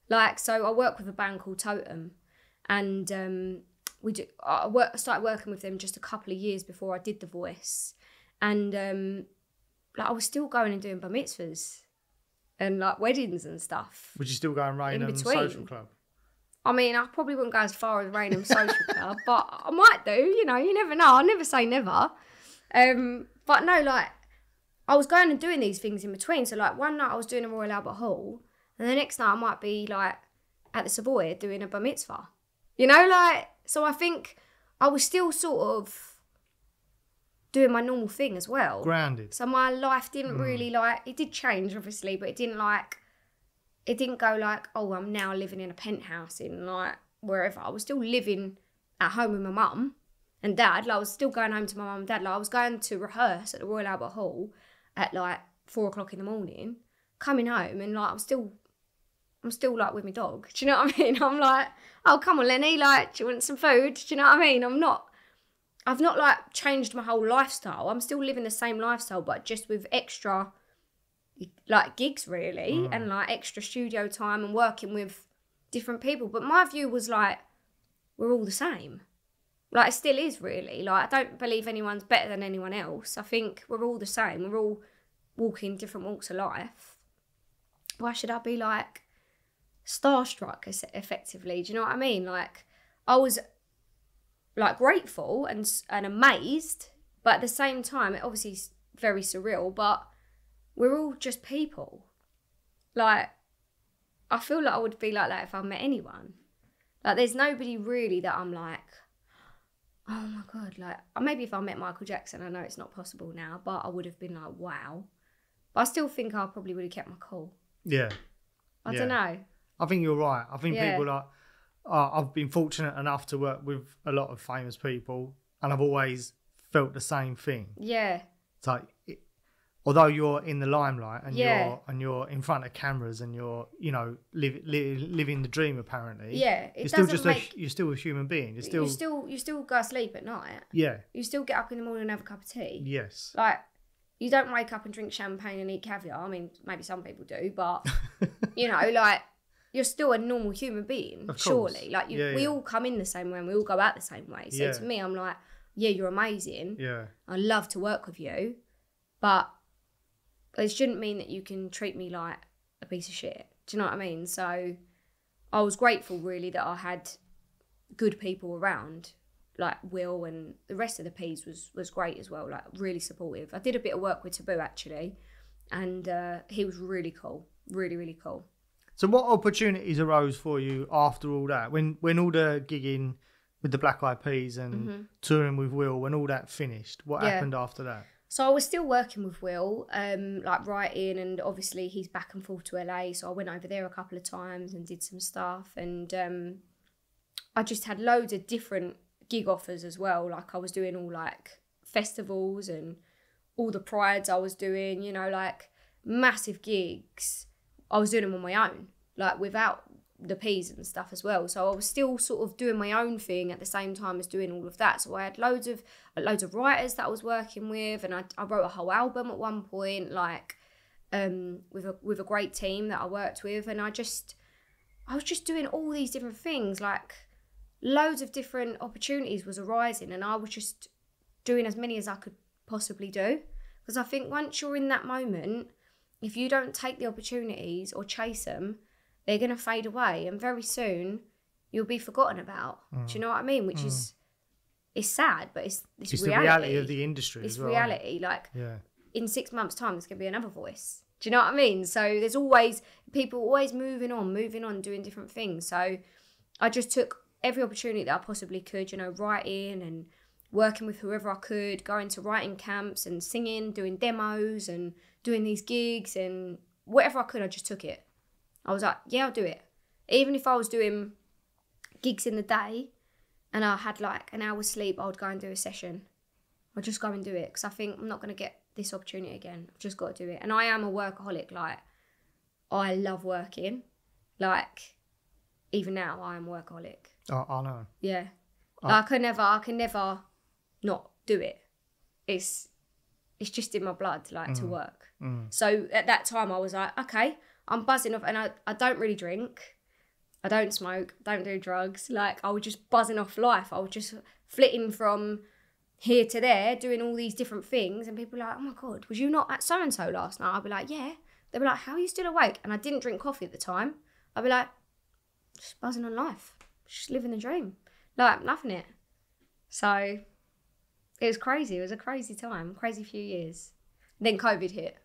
Like, so I work with a band called Totem, and I started working with them just a couple of years before I did The Voice, and like I was still going and doing bar mitzvahs and like weddings and stuff. Would you still go and Raynham Social Club? I mean, I probably wouldn't go as far as Raynham Social Club, but I might do. You know, you never know. I never say never. But no, like, I was going and doing these things in between. So like one night I was doing a Royal Albert Hall, and the next night I might be like at the Savoy doing a bar mitzvah. You know, like, so I think I was still sort of doing my normal thing as well. Grounded. So my life didn't really like, it did change obviously, but it didn't go like, oh, I'm now living in a penthouse in like wherever. I was still living at home with my mum and dad. Like, I was still going home to my mum and dad. Like, I was going to rehearse at the Royal Albert Hall at like 4:00 in the morning, coming home, and like I'm still like with my dog. Do you know what I mean? I'm like, oh, come on, Lenny, like, do you want some food? Do you know what I mean? I've not like changed my whole lifestyle. I'm still living the same lifestyle, but just with extra like gigs really, and like extra studio time and working with different people. But my view was like, we're all the same. Like, it still is, really. Like, I don't believe anyone's better than anyone else. I think we're all the same. We're all walking different walks of life. Why should I be, like, starstruck, effectively? Do you know what I mean? Like, I was, like, grateful and amazed, but at the same time, it obviously is very surreal, but we're all just people. Like, I feel like I would be like that if I met anyone. Like, there's nobody really that I'm like, oh my God, like, maybe if I met Michael Jackson, I know it's not possible now, but I would have been like, wow. But I still think I probably would have kept my cool. Yeah. I don't know. I think you're right. I think people like, I've been fortunate enough to work with a lot of famous people, and I've always felt the same thing. Yeah. It's like, although you're in the limelight and you're in front of cameras and you're, you know, living the dream apparently. Yeah, you're still you're still a human being. You still go to sleep at night. Yeah. You still get up in the morning and have a cup of tea. Yes. Like, you don't wake up and drink champagne and eat caviar. I mean, maybe some people do, but you know, like, you're still a normal human being. Of course. Surely, like, we all come in the same way and we all go out the same way. So to me, I'm like, yeah, you're amazing. Yeah. I love to work with you, but it shouldn't mean that you can treat me like a piece of shit. Do you know what I mean? So I was grateful, really, that I had good people around, like Will, and the rest of the P's was great as well, like, really supportive. I did a bit of work with Taboo, actually, and he was really cool, really, really cool. So what opportunities arose for you after all that? When all the gigging with the Black Eyed Peas and touring with Will, when all that finished, what happened after that? So I was still working with Will, like, writing, and obviously he's back and forth to LA, so I went over there a couple of times and did some stuff, and I just had loads of different gig offers as well. Like, I was doing all, like, festivals and all the prides I was doing, you know, like, massive gigs. I was doing them on my own, like, without the P's and stuff as well. So I was still sort of doing my own thing at the same time as doing all of that. So I had loads of writers that I was working with, and I wrote a whole album at one point, like, with a great team that I worked with, and I was just doing all these different things, like, loads of different opportunities was arising, and I was just doing as many as I could possibly do, because I think once you're in that moment, if you don't take the opportunities or chase them, they're going to fade away, and very soon you'll be forgotten about. Do you know what I mean? Which is, it's sad, but it's reality. The reality of the industry as well. It's reality. Like, in 6 months' time, there's going to be another voice. Do you know what I mean? So there's always, people always moving on, doing different things. So I just took every opportunity that I possibly could, you know, writing and working with whoever I could, going to writing camps and singing, doing demos and doing these gigs, and whatever I could, I just took it. I was like, yeah, I'll do it. Even if I was doing gigs in the day and I had like an hour's sleep, I would go and do a session. I'd just go and do it, because I think I'm not going to get this opportunity again. I've just got to do it. And I am a workaholic. Like, I love working. Like, even now, I am a workaholic. Oh, I know. Yeah. Like, I can never not do it. It's just in my blood, like, to work. So at that time, I was like, okay, I'm buzzing off, and I don't really drink. I don't smoke, don't do drugs. Like, I was just buzzing off life. I was just flitting from here to there, doing all these different things, and people were like, oh my God, was you not at so-and-so last night? I'd be like, yeah. They'd be like, how are you still awake? And I didn't drink coffee at the time. I'd be like, just buzzing on life, just living the dream, like, loving it. So it was crazy. It was a crazy time, crazy few years. Then COVID hit.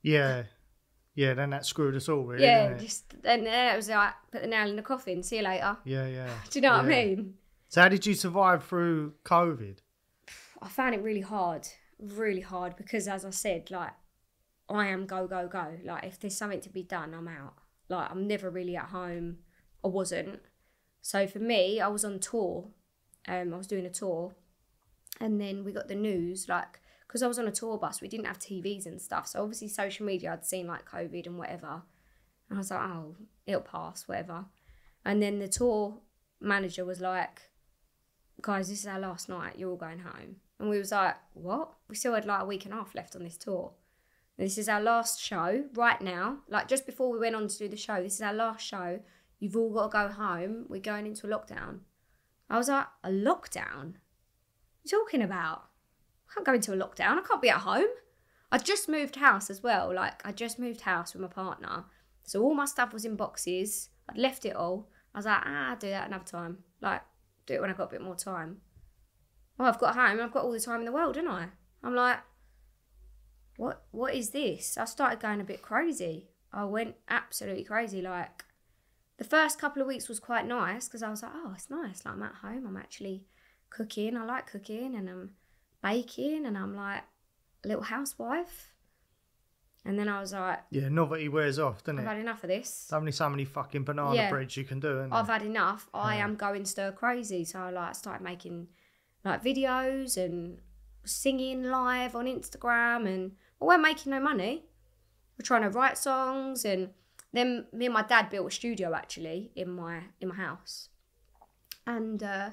Yeah. Yeah, then that screwed us all, really. Yeah, didn't it? then it was like, put the nail in the coffin, see you later. Yeah, yeah. Do you know what I mean? So how did you survive through COVID? I found it really hard, because, as I said, like, I am go, go, go. Like, if there's something to be done, I'm out. Like, I'm never really at home. I wasn't. So for me, I was on tour. I was doing a tour, and then we got the news, like, because I was on a tour bus, we didn't have TVs and stuff. So obviously social media, I'd seen like COVID and whatever. And I was like, oh, it'll pass, whatever. And then the tour manager was like, guys, this is our last night. You're all going home. And we was like, what? We still had like a week and a half left on this tour. And this is our last show right now. Like, just before we went on to do the show, this is our last show. You've all got to go home. We're going into a lockdown. I was like, a lockdown? you talking about? I can't go into a lockdown. I can't be at home. I just moved house as well. Like, I just moved house with my partner. So all my stuff was in boxes. I'd left it all. I was like, I'll do that another time. Like, do it when I've got a bit more time. Well, I've got home. I've got all the time in the world, haven't I? I'm like, what is this? I started going a bit crazy. I went absolutely crazy. Like, the first couple of weeks was quite nice because I was like, oh, it's nice. Like, I'm at home. I'm actually cooking. I like cooking and I'm baking and I'm like a little housewife. And then I was like... Yeah, novelty wears off, doesn't it? I've had enough of this. There's only so many fucking banana breads you can do, isn't I've there? had enough. I am going stir crazy. So I started making like videos and singing live on Instagram, and I weren't making no money. We're trying to write songs, and then me and my dad built a studio actually in my house. And I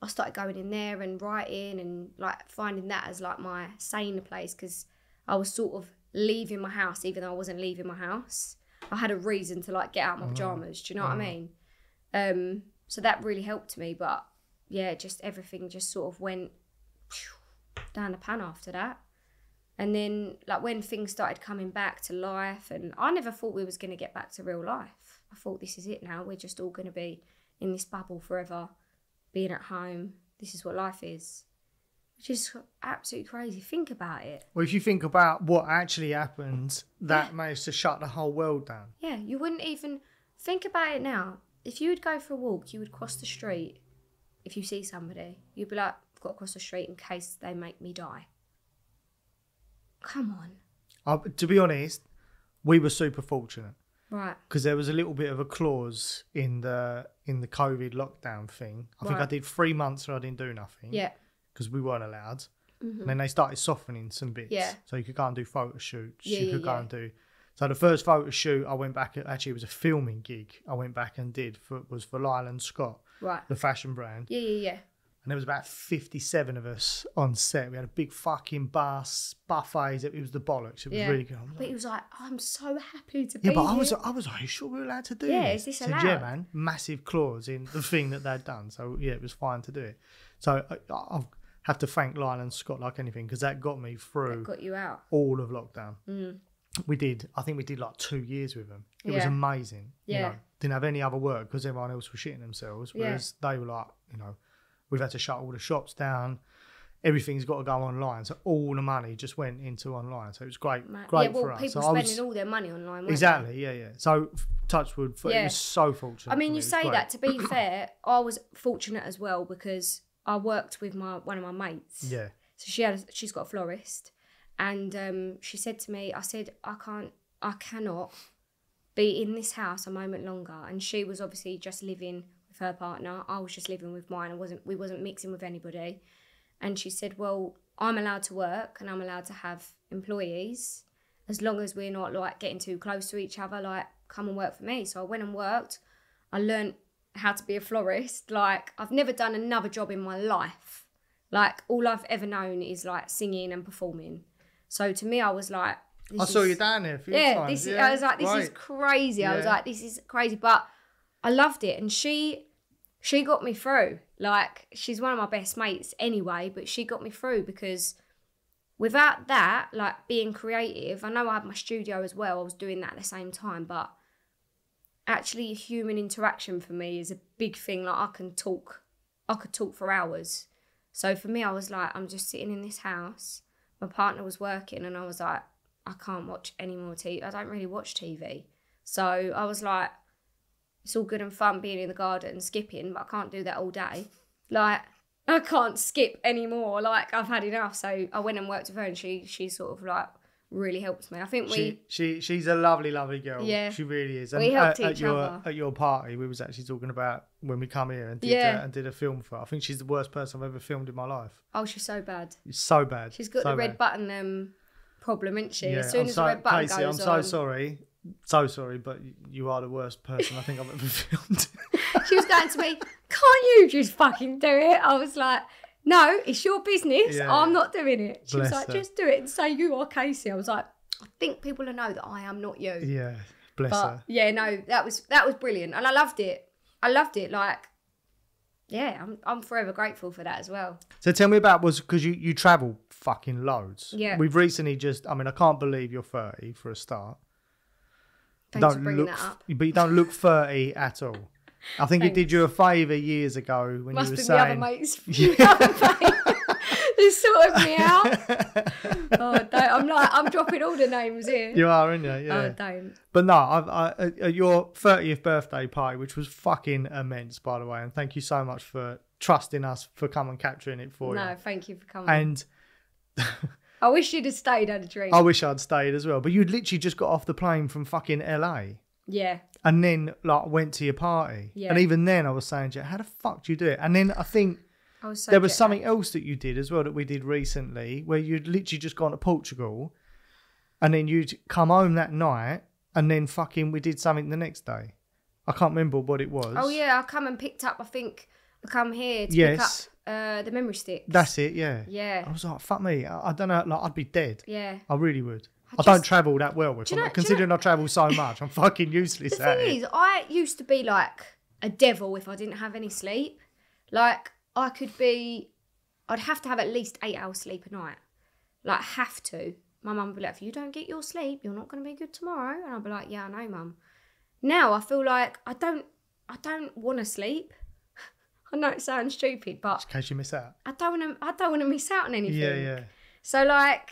started going in there and writing and like finding that as like my saner place, because I was sort of leaving my house even though I wasn't leaving my house. I had a reason to like get out of my pajamas. Do you know what I mean? So that really helped me. But yeah, just everything just sort of went down the pan after that. And then like when things started coming back to life, and I never thought we was going to get back to real life. I thought, this is it now. We're just all going to be in this bubble forever, being at home. This is what life is. Which is absolutely crazy. Think about it. Well, if you think about what actually happened, that managed to shut the whole world down. Yeah, you wouldn't even think about it now. If you would go for a walk, you would cross the street. If you see somebody, you'd be like, I've got to cross the street in case they make me die. Come on. To be honest, we were super fortunate. Right. Because there was a little bit of a clause in the COVID lockdown thing. I think I did 3 months where I didn't do nothing. Yeah. Because we weren't allowed. Mm-hmm. And then they started softening some bits. Yeah. So you could go and do photo shoots. Yeah, you could go and do... So the first photo shoot I went back... Actually, it was a filming gig I went back and did. Was for Lydia Scott. Right. The fashion brand. Yeah. And there was about 57 of us on set. We had a big fucking buffets. It was the bollocks. It was really good. But he was like, I'm so happy to be here. Yeah, but I was like, are you sure we're allowed to do this? Yeah, is this allowed? Yeah, man. Massive clause in the thing that they'd done. So, yeah, it was fine to do it. So I have to thank Lydia Scott like anything, because that got me through. That got you out. All of lockdown. I think we did like 2 years with them. It was amazing. Yeah. You know, didn't have any other work because everyone else was shitting themselves. Whereas they were like, you know, we've had to shut all the shops down. Everything's got to go online. So all the money just went into online. So it was great for us. People so spending all their money online, weren't exactly, they? yeah. So touchwood, it was so fortunate. I mean, you say that, to be fair, I was fortunate as well because I worked with one of my mates. Yeah. So she's got a florist. And she said to me, I said, I cannot be in this house a moment longer. And she was obviously just living with her partner. I was just living with mine. We wasn't mixing with anybody. And she said, well, I'm allowed to work and I'm allowed to have employees as long as we're not like getting too close to each other, like come and work for me. So I went and worked. I learned how to be a florist. Like, I've never done another job in my life. Like, all I've ever known is like singing and performing. So to me, I was like, I saw you down there a few times. I was like, this is crazy. I was like, this is crazy. But I loved it. And she got me through. Like, she's one of my best mates anyway, but she got me through because without that, like being creative, I know I had my studio as well. I was doing that at the same time, but actually human interaction for me is a big thing. Like, I could talk for hours. So for me, I was like, I'm just sitting in this house. My partner was working and I was like, I can't watch any more TV. I don't really watch TV. So I was like, it's all good and fun being in the garden, skipping, but I can't do that all day. Like, I can't skip anymore. Like, I've had enough. So I went and worked with her and she sort of like really helped me. I think she's a lovely, lovely girl. Yeah. She really is. And we helped each other. At your party, we was actually talking about when we come here and did a film for her. I think she's the worst person I've ever filmed in my life. Oh, she's so bad. It's so bad. She's got the red button problem, isn't she? Yeah, as soon as the red button Casey, goes I'm on. so sorry, but you are the worst person I think I've ever filmed. She was going to me, can't you just fucking do it? I was like, no, it's your business. Yeah. I'm not doing it. She was like, just do it and say you are Casey. I was like, I think people will know that I am not you. Yeah, bless her. Yeah, no, that was brilliant. And I loved it. Like, yeah, I'm forever grateful for that as well. So tell me about, because you travel fucking loads. Yeah. We've recently I can't believe you're 30 for a start. Thanks for bringing that up. But you don't look 30 at all. I think it did you a favour years ago when Must you were be saying... the other mates. They sorted me out. Oh, don't. I'm dropping all the names here. You are, aren't you? Yeah. Oh, don't. But no, at your 30th birthday party, which was fucking immense, by the way, and thank you so much for trusting us for coming capturing it for you. No, thank you for coming. And I wish you'd have stayed, had a drink. I wish I'd stayed as well. But you'd literally just got off the plane from fucking LA. Yeah. And then went to your party. Yeah. And even then I was saying to you, how the fuck do you do it? And then I think there was something else that you did as well that we did recently, where you'd literally just gone to Portugal and then you'd come home that night and then fucking we did something the next day. I can't remember what it was. Oh yeah, I come and picked up, I come here to pick up the memory sticks. That's it, yeah. Yeah. I was like, fuck me. I don't know, I'd be dead. Yeah. I really would. I don't travel that well with them. Considering I travel so much, I'm fucking useless at it. The thing is, I used to be like a devil if I didn't have any sleep. Like, I'd have to have at least 8 hours sleep a night. Like, have to. My mum would be like, if you don't get your sleep, you're not going to be good tomorrow. And I'd be like, yeah, I know, mum. Now I feel like I don't want to sleep. I know it sounds stupid, but just in case you miss out. I don't want to miss out on anything. Yeah. So like,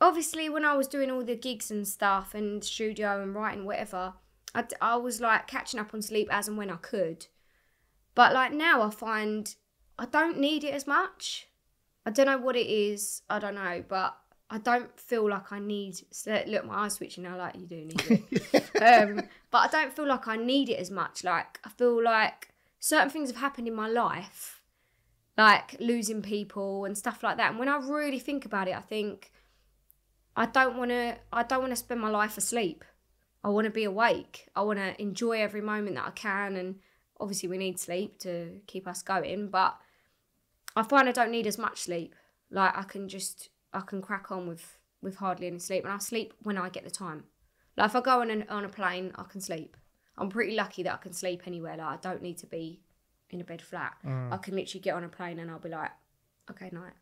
obviously when I was doing all the gigs and stuff and studio and writing whatever, I was like catching up on sleep as and when I could. But like now I find I don't need it as much. I don't know what it is. I don't know, but I don't feel like I need... Look, my eyes switching now, like, you do need it. But I don't feel like I need it as much. Like, I feel like certain things have happened in my life, like losing people and stuff like that. And when I really think about it, I think I don't want to spend my life asleep. I want to be awake. I want to enjoy every moment that I can. And obviously we need sleep to keep us going. But I find I don't need as much sleep. Like, I can crack on with hardly any sleep, and I sleep when I get the time. Like, if I go on a plane, I can sleep. I'm pretty lucky that I can sleep anywhere. Like, I don't need to be in a bed flat. I can literally get on a plane and I'll be like, okay, night.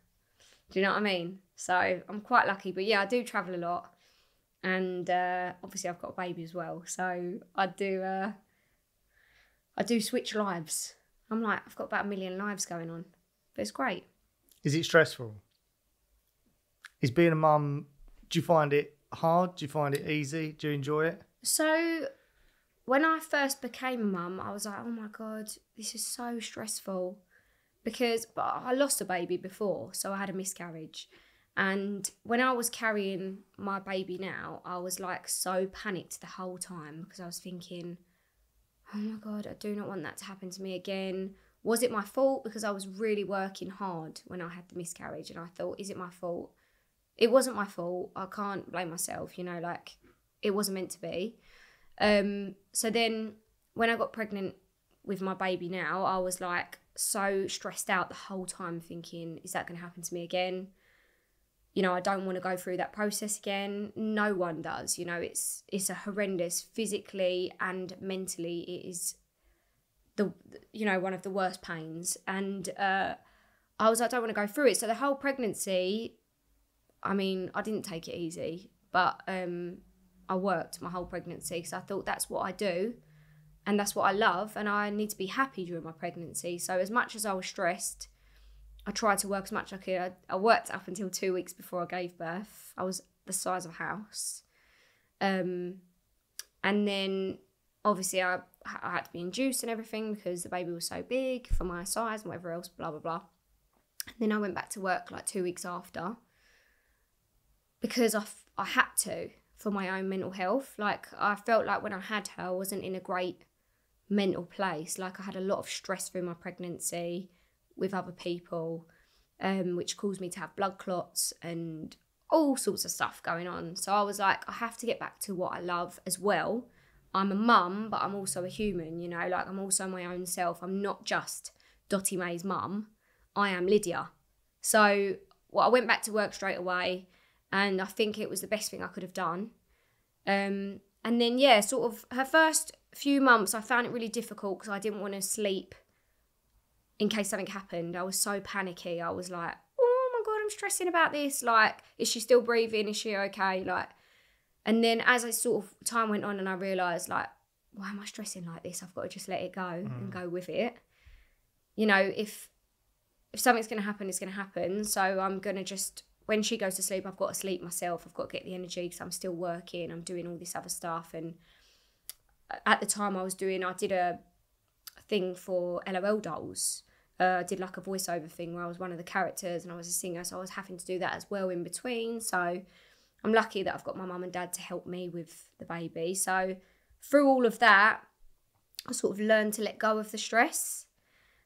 Do you know what I mean? So I'm quite lucky. But yeah, I do travel a lot, and obviously I've got a baby as well. So I do switch lives. I'm like, I've got about 1 million lives going on, but it's great. Is it stressful? Is being a mum, do you find it hard? Do you find it easy? Do you enjoy it? So when I first became a mum, I was like, oh my God, this is so stressful. But I lost a baby before, so I had a miscarriage. And when I was carrying my baby now, I was like so panicked the whole time, because I was thinking, oh my God, I do not want that to happen to me again. Was it my fault? Because I was really working hard when I had the miscarriage, and I thought, is it my fault? It wasn't my fault. I can't blame myself, like, it wasn't meant to be. So then when I got pregnant with my baby now, I was like so stressed out the whole time, thinking, is that going to happen to me again? I don't want to go through that process again. No one does, it's a horrendous, physically and mentally, it is one of the worst pains. And I was like, I don't want to go through it. So the whole pregnancy, I didn't take it easy, but I worked my whole pregnancy because I thought that's what I do and that's what I love, and I need to be happy during my pregnancy. So as much as I was stressed, I tried to work as much as I could. I worked up until 2 weeks before I gave birth. I was the size of a house. And then obviously I had to be induced and everything because the baby was so big for my size and whatever else, blah, blah, blah. And then I went back to work like 2 weeks after, because I had to, for my own mental health. Like, I felt like when I had her, I wasn't in a great mental place. Like, I had a lot of stress through my pregnancy with other people, which caused me to have blood clots and all sorts of stuff going on. So I was like, I have to get back to what I love as well. I'm a mum, but I'm also a human, like, I'm also my own self. I'm not just Dottie Mae's mum. I am Lydia. So I went back to work straight away, and I think it was the best thing I could have done. And then, sort of her first few months, I found it really difficult because I didn't want to sleep in case something happened. I was so panicky. I was like, oh my God, I'm stressing about this. Like, is she still breathing? Is she okay? Like, and then as I sort of time went on and I realised, like, why am I stressing like this? I've got to just let it go and go with it. You know, if something's going to happen, it's going to happen. So I'm going to just, when she goes to sleep, I've got to sleep myself. I've got to get the energy because I'm still working. I'm doing all this other stuff. And at the time I did a thing for LOL dolls. I did like a voiceover thing where I was one of the characters and I was a singer. So I was having to do that as well in between. So I'm lucky that I've got my mum and dad to help me with the baby. So through all of that, I sort of learned to let go of the stress.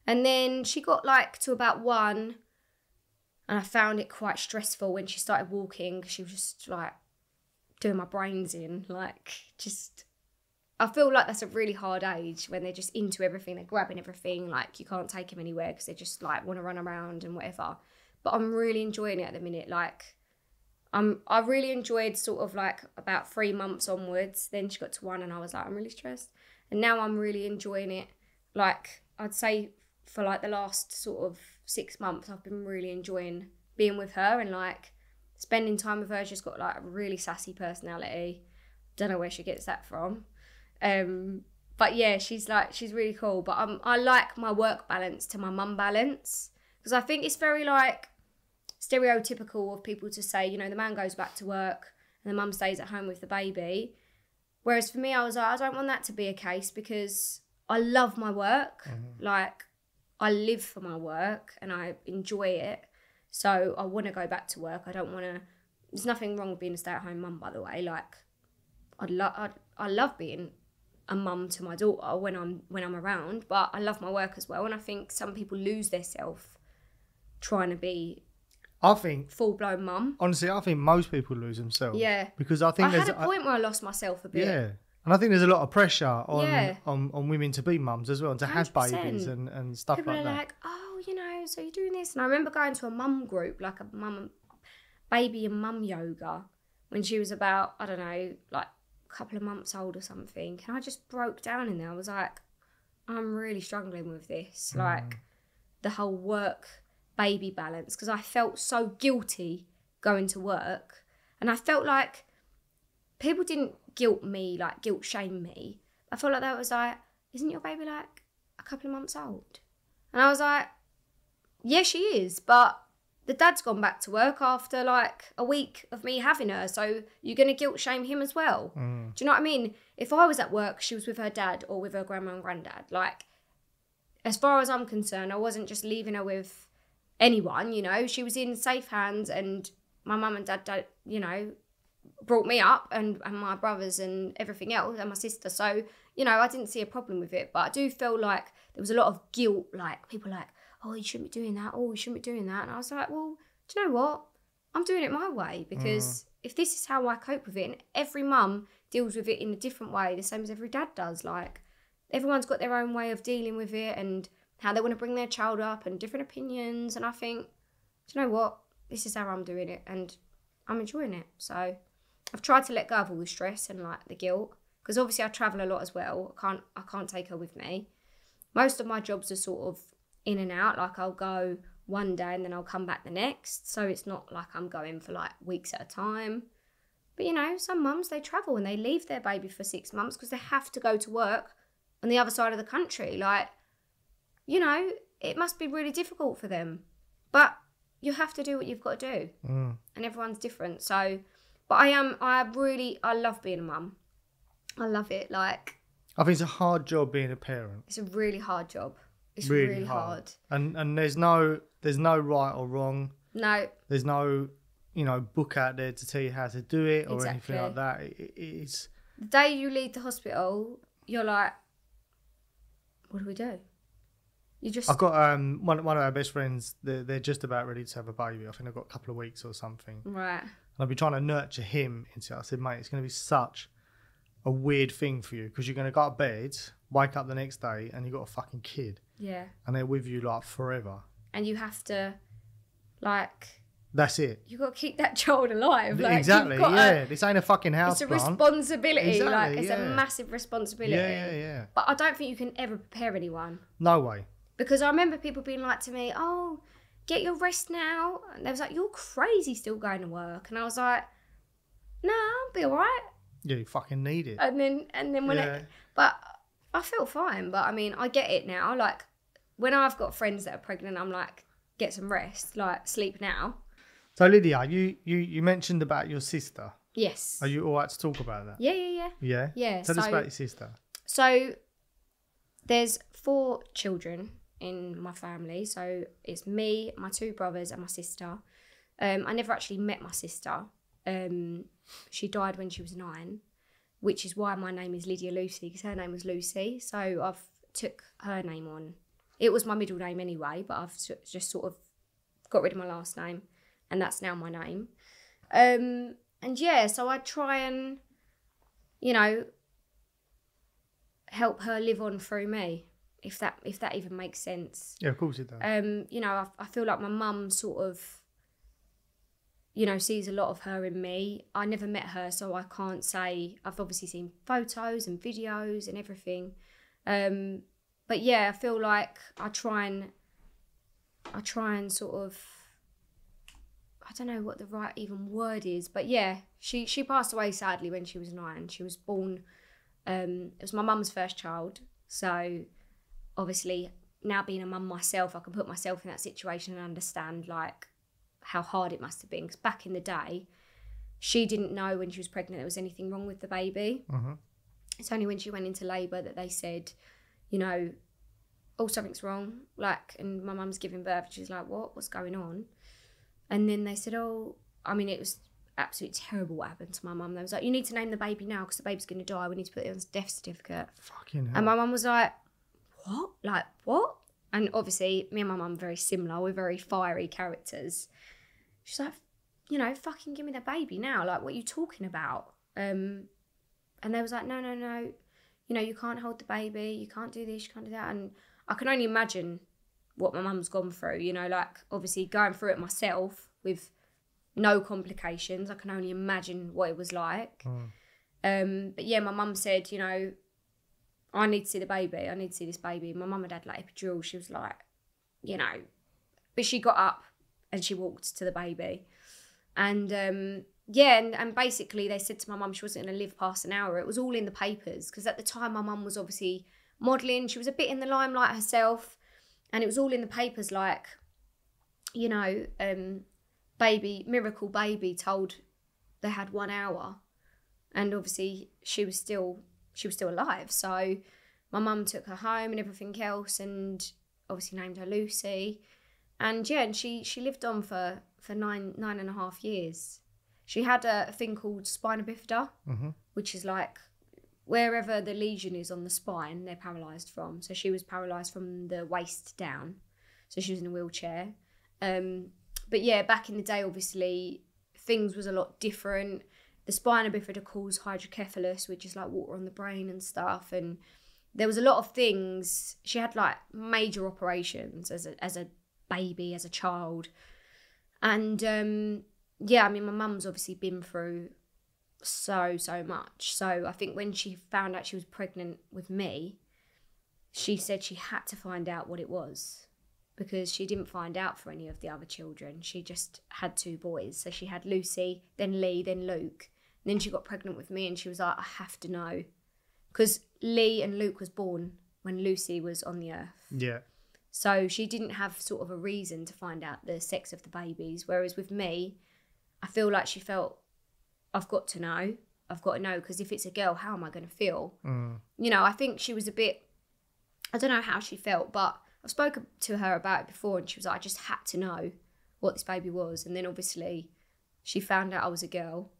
And then she got like to about 1 and I found it quite stressful when she started walking. She was just like doing my brains in, like just, I feel like that's a really hard age when they're just into everything, they're grabbing everything, like you can't take them anywhere because they just like want to run around and whatever. But I'm really enjoying it at the minute. Like I really enjoyed sort of like about 3 months onwards. Then she got to 1 and I was like, I'm really stressed. And now I'm really enjoying it. Like I'd say for like the last sort of 6 months, I've been really enjoying being with her and like spending time with her. She's got like a really sassy personality. Don't know where she gets that from. But yeah, she's really cool. But I like my work balance to my mum balance because I think it's very like stereotypical of people to say, you know, the man goes back to work and the mum stays at home with the baby. Whereas for me, I was like, I don't want that to be a case because I love my work. Like I live for my work and I enjoy it. So I want to go back to work. I don't want to, there's nothing wrong with being a stay-at-home mum, by the way. Like I love being a mum to my daughter when I'm around, but I love my work as well. And I think some people lose their self trying to be, I think, full-blown mum. Honestly, I think most people lose themselves. Yeah. Because I think I had a point where I lost myself a bit. Yeah. And I think there's a lot of pressure on women to be mums as well and to 100%. Have babies and stuff people like that. People are like, oh, you know, so you're doing this. And I remember going to a mum group, like a baby and mum yoga when she was about, I don't know, like a couple of months old or something. And I just broke down in there. I was like, I'm really struggling with this. Like the whole work baby balance, because I felt so guilty going to work. And I felt like people didn't guilt shame me. I felt like that was like, isn't your baby like a couple of months old? And I was like, yeah, she is, but the dad's gone back to work after like a week of me having her, so you're going to guilt shame him as well. Do you know what I mean? If I was at work, she was with her dad or with her grandma and granddad. Like, as far as I'm concerned, I wasn't just leaving her with anyone, you know. She was in safe hands and my mum and dad, you know, brought me up and my brothers and everything else and my sister. So, you know, I didn't see a problem with it. But I do feel like there was a lot of guilt, like people like, oh, you shouldn't be doing that. Oh, you shouldn't be doing that. And I was like, well, do you know what? I'm doing it my way because if this is how I cope with it, and every mum deals with it in a different way, the same as every dad does. Like, everyone's got their own way of dealing with it and how they want to bring their child up and different opinions. And I think, do you know what? This is how I'm doing it and I'm enjoying it. So I've tried to let go of all the stress and like the guilt because obviously I travel a lot as well. I can't take her with me. Most of my jobs are sort of in and out. Like I'll go one day and then I'll come back the next. So it's not like I'm going for like weeks at a time. But you know, some mums, they travel and they leave their baby for 6 months because they have to go to work on the other side of the country. Like, you know, it must be really difficult for them. But you have to do what you've got to do. And everyone's different. So, but I love being a mum. I love it. Like, I think it's a hard job being a parent. It's a really hard job. It's really hard. And there's no right or wrong. No. There's no, you know, book out there to tell you how to do it or Exactly. anything like that. It's the day you leave the hospital, you're like, what do we do? You just... I've got one of our best friends, they're just about ready to have a baby. I think they've got a couple of weeks or something. Right. And I've been trying to nurture him into it. I said, mate, it's going to be such a weird thing for you because you're going to go to bed, wake up the next day and you've got a fucking kid. Yeah. And they're with you like forever. And you have to, like... That's it. You've got to keep that child alive. Like, exactly, yeah. This ain't a fucking house It's a responsibility. Exactly, like, it's yeah. a massive responsibility. Yeah. But I don't think you can ever prepare anyone. No way. Because I remember people being like to me, oh, get your rest now. And they was like, you're crazy still going to work. And I was like, nah, I'll be all right. Yeah, you fucking need it. And then when but I felt fine. But I mean, I get it now. Like, when I've got friends that are pregnant, I'm like, get some rest, like sleep now. So Lydia, you mentioned about your sister. Yes. Are you all right to talk about that? Yeah. Yeah? Tell us about your sister. So there's 4 children in my family. So it's me, my 2 brothers and my sister. I never actually met my sister. She died when she was 9, which is why my name is Lydia Lucy, because her name was Lucy. So I've took her name on. It was my middle name anyway, but I've just sort of got rid of my last name, and that's now my name. And yeah, so I try and, you know, help her live on through me, if that even makes sense. Yeah, of course it does. You know, I feel like my mum sort of, you know, sees a lot of her in me. I never met her, so I can't say. I've obviously seen photos and videos and everything. But yeah, I feel like I try and sort of, I don't know what the right even word is, but yeah, she passed away sadly when she was 9. She was born, it was my mum's first child. So obviously now being a mum myself, I can put myself in that situation and understand like how hard it must have been. Because back in the day, she didn't know when she was pregnant there was anything wrong with the baby. Mm-hmm. It's only when she went into labour that they said, you know, oh, something's wrong. Like, and my mum's giving birth. And she's like, what's going on? And then they said, oh, I mean, it was absolutely terrible what happened to my mum. They was like, you need to name the baby now because the baby's going to die. We need to put it on a death certificate. Fucking hell. And my mum was like, what? Like, what? And obviously, me and my mum are very similar. We're very fiery characters. She's like, you know, fucking give me the baby now. Like, what are you talking about? And they was like, no. You know, you can't hold the baby. You can't do this. You can't do that. And I can only imagine what my mum's gone through. You know, like, obviously going through it myself with no complications. I can only imagine what it was like. But yeah, my mum said, you know, I need to see the baby. I need to see this baby. My mum had had like epidural. She was like, you know, but she got up and she walked to the baby. And yeah, and basically they said to my mum she wasn't going to live past an hour. It was all in the papers because at the time my mum was obviously modelling. She was a bit in the limelight herself. And it was all in the papers like, you know, miracle baby told they had 1 hour. And obviously she was still alive. So my mum took her home and everything else and obviously named her Lucy. And yeah, and she lived on for 9.5 years. She had a thing called spina bifida, which is like wherever the lesion is on the spine, they're paralysed from. So she was paralysed from the waist down. So she was in a wheelchair. But yeah, back in the day, obviously, things was a lot different. The spina bifida caused hydrocephalus, which is like water on the brain and stuff. And there was a lot of things. She had like major operations as a baby, as a child. And yeah, I mean, my mum's obviously been through so much. So I think when she found out she was pregnant with me, she said she had to find out what it was because she didn't find out for any of the other children. She just had 2 boys. So she had Lucy, then Lee, then Luke. And then she got pregnant with me and she was like, I have to know. Because Lee and Luke was born when Lucy was on the earth. Yeah. So she didn't have sort of a reason to find out the sex of the babies. Whereas with me, I feel like she felt, I've got to know because if it's a girl, how am I going to feel? You know, I think she was a bit, I don't know how she felt, but I've spoken to her about it before and she was like, I just had to know what this baby was. And then obviously she found out I was a girl.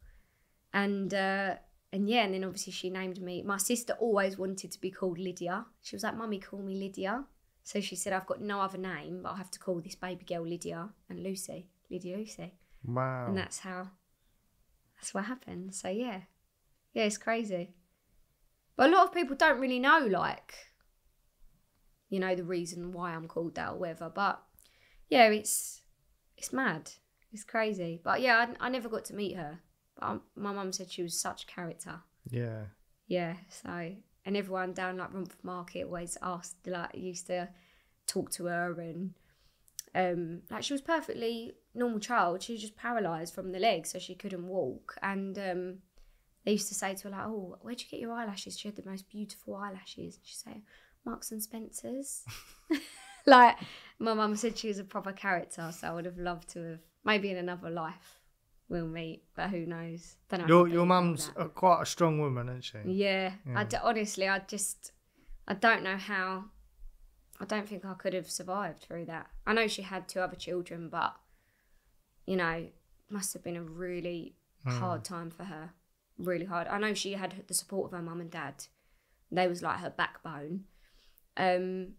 And yeah, and then obviously she named me. My sister always wanted to be called Lydia. She was like, Mummy, call me Lydia. So she said, I've got no other name, but I'll have to call this baby girl Lydia and Lucy. Lydia Lucy. Wow. And that's what happened. So yeah, it's crazy. But a lot of people don't really know, like, you know, the reason why I'm called that or whatever. But yeah, it's mad. It's crazy. But yeah, I never got to meet her. But my mum said she was such a character. Yeah. Yeah, so, and everyone down like Romford Market always asked, like, used to talk to her, and like she was perfectly normal child. She was just paralysed from the legs, so she couldn't walk. And they used to say to her like, "Oh, where'd you get your eyelashes?" She had the most beautiful eyelashes. And she'd say, "Marks and Spencer's." Like, my mum said she was a proper character, so I would have loved to have, maybe in another life we'll meet, but who knows. Don't know. Your mum's quite a strong woman, isn't she? Yeah. Honestly, I don't know how. I don't think I could have survived through that. I know she had 2 other children, but, you know, must have been a really hard time for her. Really hard. I know she had the support of her mum and dad. They was like her backbone. And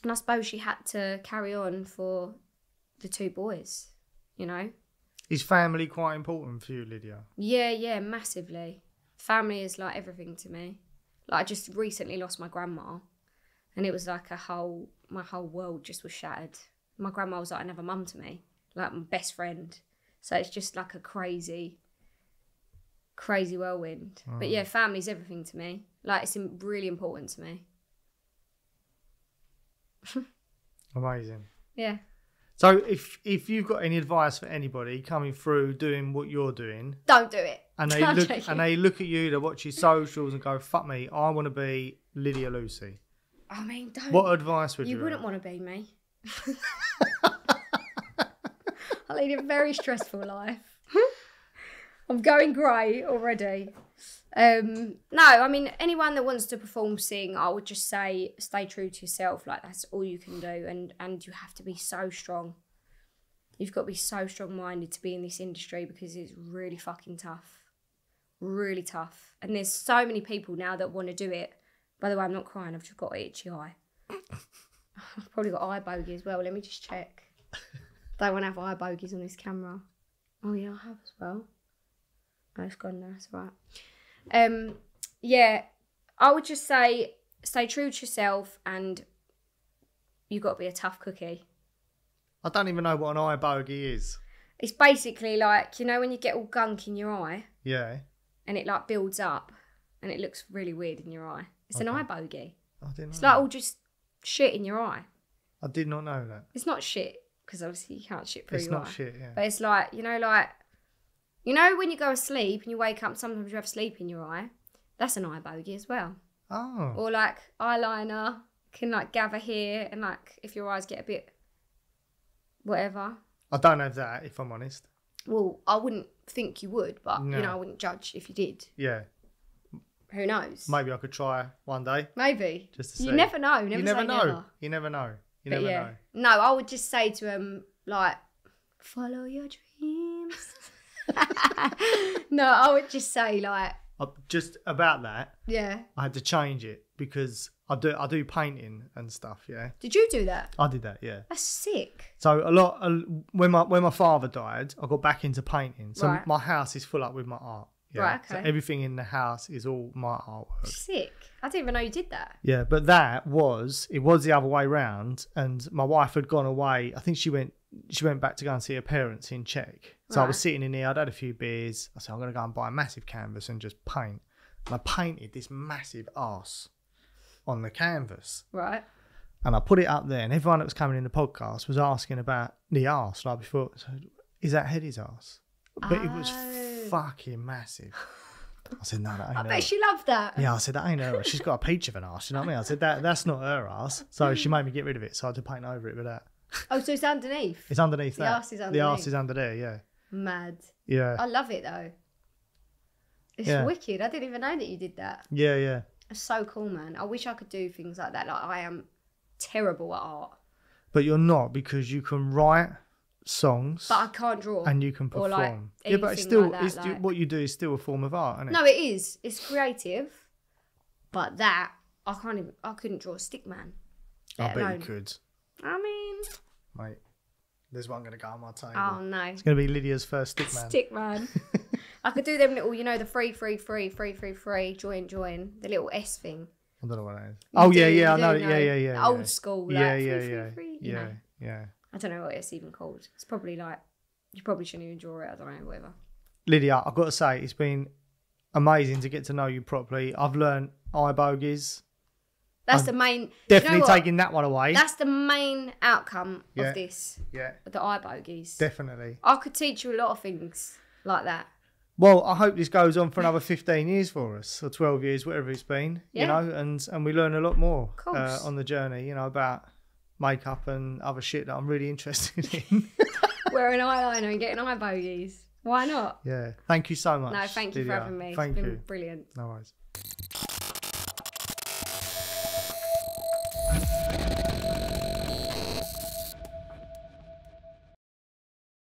I suppose she had to carry on for the 2 boys, you know. Is family quite important for you, Lydia? Yeah, massively. Family is like everything to me. Like, I just recently lost my grandma, and it was like my whole world just was shattered. My grandma was like another mum to me, like my best friend. So it's just like a crazy whirlwind. But yeah, family's everything to me. Like, it's really important to me. Amazing. Yeah. So if you've got any advice for anybody coming through doing what you're doing, don't do it. And they look at you, they watch your socials and go, "Fuck me, I want to be Lydia Lucy." I mean, don't. What advice would you? You wouldn't want to be me. I lead a very stressful life. I'm going grey already. No, I mean, anyone that wants to perform, sing, I would just say stay true to yourself. Like, that's all you can do, and you have to be so strong. You've got to be so strong-minded to be in this industry, because it's really fucking tough. Really tough. And there's so many people now that want to do it. By the way, I'm not crying, I've just got an itchy eye. I've probably got eye bogey as well. Let me just check. Don't want to have eye bogeys on this camera. Oh yeah, I have as well. Oh, it's gone now, it's all right. Yeah, I would just say stay true to yourself, and you've got to be a tough cookie. I don't even know what an eye bogey is. It's basically like, you know when you get all gunk in your eye? Yeah. And it like builds up and it looks really weird in your eye. It's an eye bogey. I didn't know. It's like all just shit in your eye. I did not know that. It's not shit, because obviously you can't shit through your eye. It's not shit, yeah. But it's like, you know when you go to sleep and you wake up, sometimes you have sleep in your eye? That's an eye bogey as well. Oh. Or like eyeliner can like gather here, and like if your eyes get a bit whatever. I don't have that, if I'm honest. Well, I wouldn't think you would, but No. you know, I wouldn't judge if you did. Yeah. Who knows? Maybe I could try one day. Maybe. Just to see. You never know. You never know. You never know. You never know. No, I would just say to him, like, follow your dreams. No, I would just say, like... Just about that, yeah. I had to change it because I do painting and stuff, yeah. Did you do that? I did that, yeah. That's sick. So when my father died, I got back into painting. So my house is full up with my art. Yeah? Right, okay. So everything in the house is all my artwork. Sick. I didn't even know you did that. Yeah, but it was the other way round, and my wife had gone away. I think she went back to go and see her parents in Czech. So I was sitting in here, I'd had a few beers. I said, I'm going to go and buy a massive canvas and just paint. And I painted this massive arse on the canvas. Right. And I put it up there, and everyone that was coming in the podcast was asking about the arse. Like before, so, is that Hetty's arse? But it was fucking massive. I said, no, that ain't her. I bet she loved that. Yeah, I said, that ain't her arse. She's got a peach of an arse, you know what I mean? I said, that's not her arse. So she made me get rid of it, so I had to paint over it with that. Oh, so it's underneath? It's underneath that. The arse is underneath. The arse is under there, yeah. Mad. Yeah. I love it though. It's wicked. I didn't even know that you did that. Yeah, yeah. It's so cool, man. I wish I could do things like that. Like, I am terrible at art. But you're not, because you can write songs. But I can't draw. And you can perform. Like yeah, but it's still, like that, what you do is still a form of art, isn't it? No, it is. It's creative. But that, I couldn't draw a stick man. I bet you could. I mean... Mate, there's one going to go on my table. Oh, no. It's going to be Lydia's first stick man. Stick man. I could do them little, you know, the free, join, the little S thing. I don't know what that is. I know. Yeah. Old school, like, free. Yeah. I don't know what it's even called. It's probably like, you probably shouldn't even draw it. I don't know, whatever. Lydia, I've got to say, it's been amazing to get to know you properly. I've learned eye bogies. That's the main... Definitely taking that one away. That's the main outcome Yeah. of this. Yeah. The eye bogies. Definitely. I could teach you a lot of things like that. Well, I hope this goes on for another 15 years for us, or 12 years, whatever it's been, you know, and we learn a lot more on the journey, you know, about makeup and other shit that I'm really interested in. Wearing eyeliner and getting eye bogies. Why not? Yeah. Thank you so much. No, thank you for having me. Thank it's you. been brilliant. No worries.